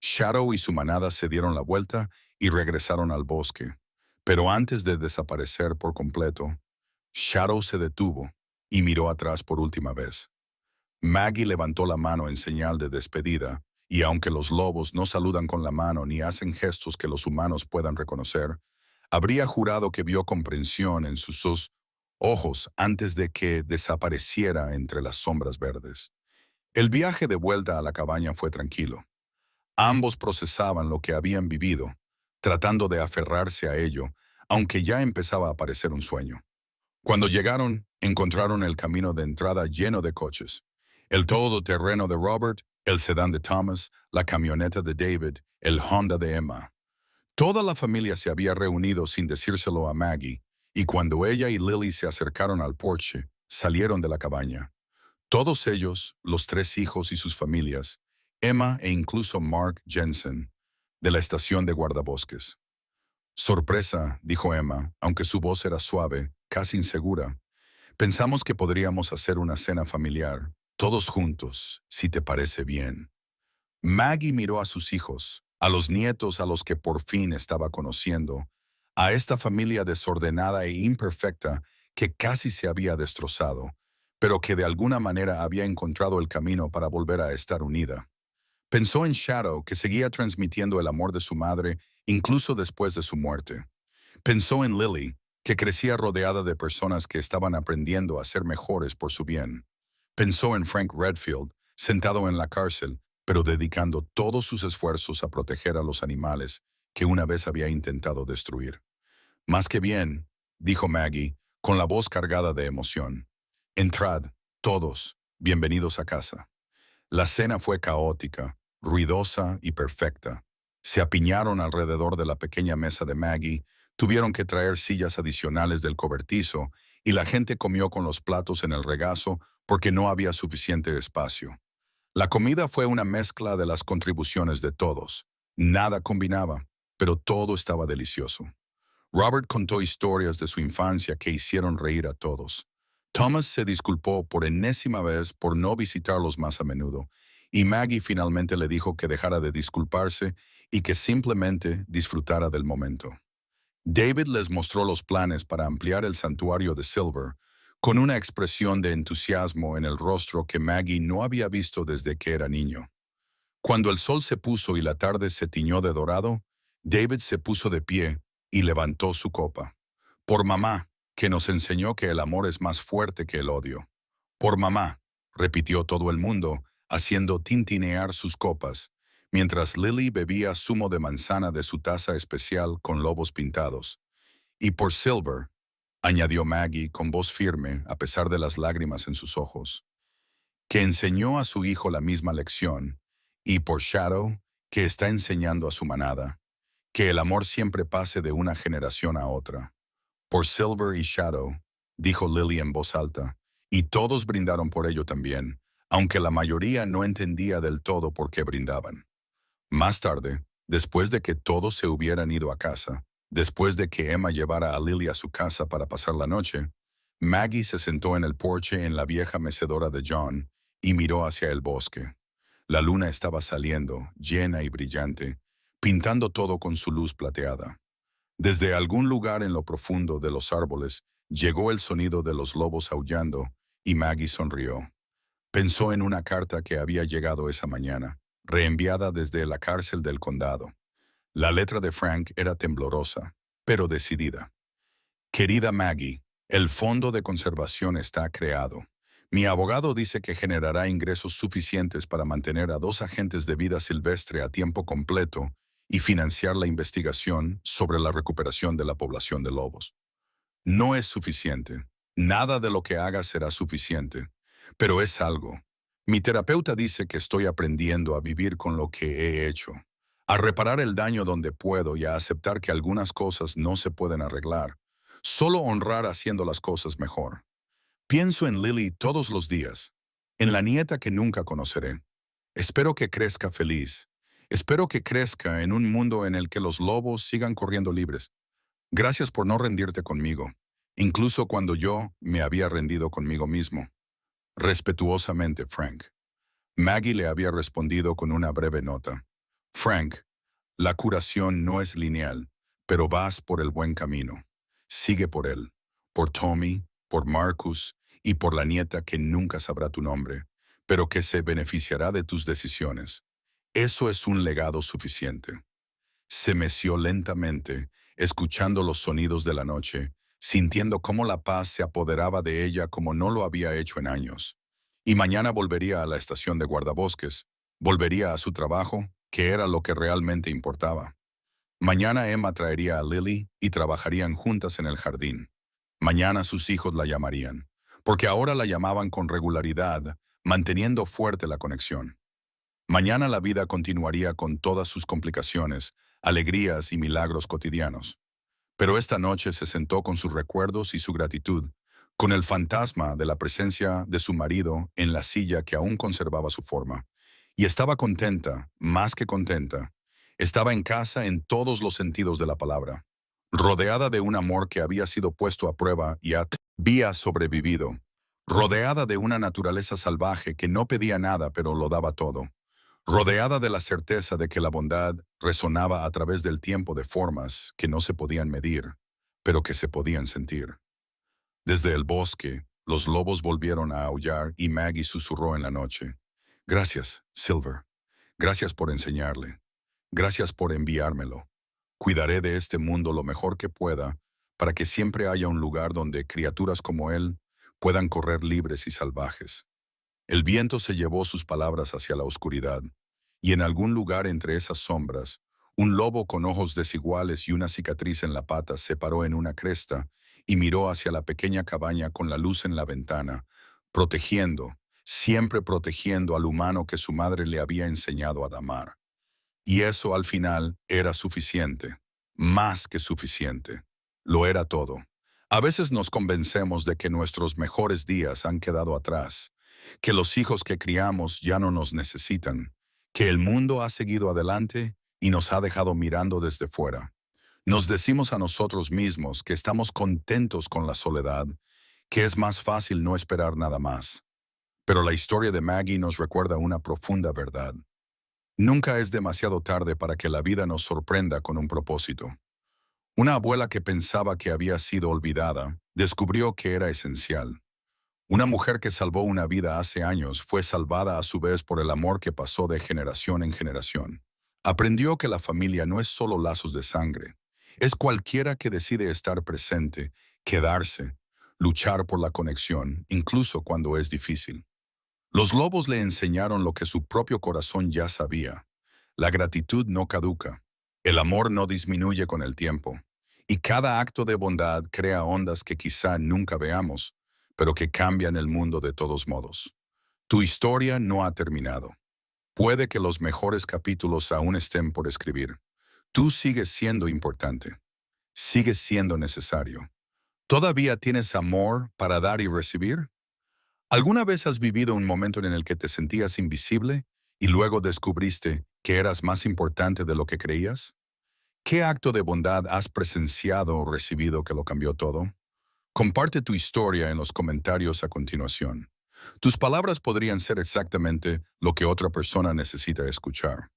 Shadow y su manada se dieron la vuelta y regresaron al bosque, pero antes de desaparecer por completo, Shadow se detuvo y miró atrás por última vez. Maggie levantó la mano en señal de despedida, y aunque los lobos no saludan con la mano ni hacen gestos que los humanos puedan reconocer, habría jurado que vio comprensión en sus ojos antes de que desapareciera entre las sombras verdes. El viaje de vuelta a la cabaña fue tranquilo. Ambos procesaban lo que habían vivido, tratando de aferrarse a ello, aunque ya empezaba a parecer un sueño. Cuando llegaron, encontraron el camino de entrada lleno de coches. El todoterreno de Robert, el sedán de Thomas, la camioneta de David, el Honda de Emma. Toda la familia se había reunido sin decírselo a Maggie, y cuando ella y Lily se acercaron al porche, salieron de la cabaña. Todos ellos, los tres hijos y sus familias, Emma e incluso Mark Jensen, de la estación de guardabosques. Sorpresa, dijo Emma, aunque su voz era suave, casi insegura. Pensamos que podríamos hacer una cena familiar, todos juntos, si te parece bien. Maggie miró a sus hijos, a los nietos a los que por fin estaba conociendo, a esta familia desordenada e imperfecta que casi se había destrozado, pero que de alguna manera había encontrado el camino para volver a estar unida. Pensó en Shadow, que seguía transmitiendo el amor de su madre incluso después de su muerte. Pensó en Lily, que crecía rodeada de personas que estaban aprendiendo a ser mejores por su bien. Pensó en Frank Redfield, sentado en la cárcel, pero dedicando todos sus esfuerzos a proteger a los animales que una vez había intentado destruir. Más que bien, dijo Maggie, con la voz cargada de emoción. Entrad, todos, bienvenidos a casa. La cena fue caótica, ruidosa y perfecta. Se apiñaron alrededor de la pequeña mesa de Maggie, tuvieron que traer sillas adicionales del cobertizo y la gente comió con los platos en el regazo porque no había suficiente espacio. La comida fue una mezcla de las contribuciones de todos. Nada combinaba, pero todo estaba delicioso. Robert contó historias de su infancia que hicieron reír a todos. Thomas se disculpó por enésima vez por no visitarlos más a menudo, y Maggie finalmente le dijo que dejara de disculparse y que simplemente disfrutara del momento. David les mostró los planes para ampliar el santuario de Silver, con una expresión de entusiasmo en el rostro que Maggie no había visto desde que era niño. Cuando el sol se puso y la tarde se tiñó de dorado, David se puso de pie y levantó su copa. Por mamá, que nos enseñó que el amor es más fuerte que el odio. Por mamá, repitió todo el mundo, haciendo tintinear sus copas, mientras Lily bebía zumo de manzana de su taza especial con lobos pintados. Y por Silver, añadió Maggie con voz firme a pesar de las lágrimas en sus ojos, que enseñó a su hijo la misma lección, y por Shadow, que está enseñando a su manada, que el amor siempre pase de una generación a otra. Por Silver y Shadow, dijo Lily en voz alta, y todos brindaron por ello también, aunque la mayoría no entendía del todo por qué brindaban. Más tarde, después de que todos se hubieran ido a casa, después de que Emma llevara a Lily a su casa para pasar la noche, Maggie se sentó en el porche en la vieja mecedora de John y miró hacia el bosque. La luna estaba saliendo, llena y brillante, pintando todo con su luz plateada. Desde algún lugar en lo profundo de los árboles llegó el sonido de los lobos aullando y Maggie sonrió. Pensó en una carta que había llegado esa mañana, reenviada desde la cárcel del condado. La letra de Frank era temblorosa, pero decidida. Querida Maggie, el Fondo de Conservación está creado. Mi abogado dice que generará ingresos suficientes para mantener a 2 agentes de vida silvestre a tiempo completo y financiar la investigación sobre la recuperación de la población de lobos. No es suficiente. Nada de lo que haga será suficiente, pero es algo. Mi terapeuta dice que estoy aprendiendo a vivir con lo que he hecho, a reparar el daño donde puedo y a aceptar que algunas cosas no se pueden arreglar, solo honrar haciendo las cosas mejor. Pienso en Lily todos los días. en la nieta que nunca conoceré. Espero que crezca feliz. Espero que crezca en un mundo en el que los lobos sigan corriendo libres. Gracias por no rendirte conmigo, incluso cuando yo me había rendido conmigo mismo. Respetuosamente, Frank. Maggie le había respondido con una breve nota. Frank, la curación no es lineal, pero vas por el buen camino. Sigue por él, por Tommy, por Marcus y por la nieta que nunca sabrá tu nombre, pero que se beneficiará de tus decisiones. Eso es un legado suficiente. Se meció lentamente, escuchando los sonidos de la noche, sintiendo cómo la paz se apoderaba de ella como no lo había hecho en años. Y mañana volvería a la estación de guardabosques, volvería a su trabajo, que era lo que realmente importaba. Mañana Emma traería a Lily y trabajarían juntas en el jardín. Mañana sus hijos la llamarían, porque ahora la llamaban con regularidad, manteniendo fuerte la conexión. Mañana la vida continuaría con todas sus complicaciones, alegrías y milagros cotidianos. Pero esta noche se sentó con sus recuerdos y su gratitud, con el fantasma de la presencia de su marido en la silla que aún conservaba su forma. Y estaba contenta, más que contenta. Estaba en casa en todos los sentidos de la palabra, rodeada de un amor que había sido puesto a prueba y había sobrevivido, rodeada de una naturaleza salvaje que no pedía nada pero lo daba todo, rodeada de la certeza de que la bondad resonaba a través del tiempo de formas que no se podían medir, pero que se podían sentir. Desde el bosque, los lobos volvieron a aullar y Maggie susurró en la noche. Gracias, Silver. Gracias por enseñarle. Gracias por enviármelo. Cuidaré de este mundo lo mejor que pueda para que siempre haya un lugar donde criaturas como él puedan correr libres y salvajes. El viento se llevó sus palabras hacia la oscuridad, y en algún lugar entre esas sombras, un lobo con ojos desiguales y una cicatriz en la pata se paró en una cresta y miró hacia la pequeña cabaña con la luz en la ventana, protegiendo, siempre protegiendo al humano que su madre le había enseñado a amar. Y eso al final era suficiente, más que suficiente. Lo era todo. A veces nos convencemos de que nuestros mejores días han quedado atrás, que los hijos que criamos ya no nos necesitan, que el mundo ha seguido adelante y nos ha dejado mirando desde fuera. Nos decimos a nosotros mismos que estamos contentos con la soledad, que es más fácil no esperar nada más. Pero la historia de Maggie nos recuerda una profunda verdad. Nunca es demasiado tarde para que la vida nos sorprenda con un propósito. Una abuela que pensaba que había sido olvidada, descubrió que era esencial. Una mujer que salvó una vida hace años fue salvada a su vez por el amor que pasó de generación en generación. Aprendió que la familia no es solo lazos de sangre, es cualquiera que decide estar presente, quedarse, luchar por la conexión, incluso cuando es difícil. Los lobos le enseñaron lo que su propio corazón ya sabía. La gratitud no caduca, el amor no disminuye con el tiempo, y cada acto de bondad crea ondas que quizá nunca veamos, pero que cambian el mundo de todos modos. Tu historia no ha terminado. Puede que los mejores capítulos aún estén por escribir. Tú sigues siendo importante. Sigues siendo necesario. ¿Todavía tienes amor para dar y recibir? ¿Alguna vez has vivido un momento en el que te sentías invisible y luego descubriste que eras más importante de lo que creías? ¿Qué acto de bondad has presenciado o recibido que lo cambió todo? Comparte tu historia en los comentarios a continuación. Tus palabras podrían ser exactamente lo que otra persona necesita escuchar.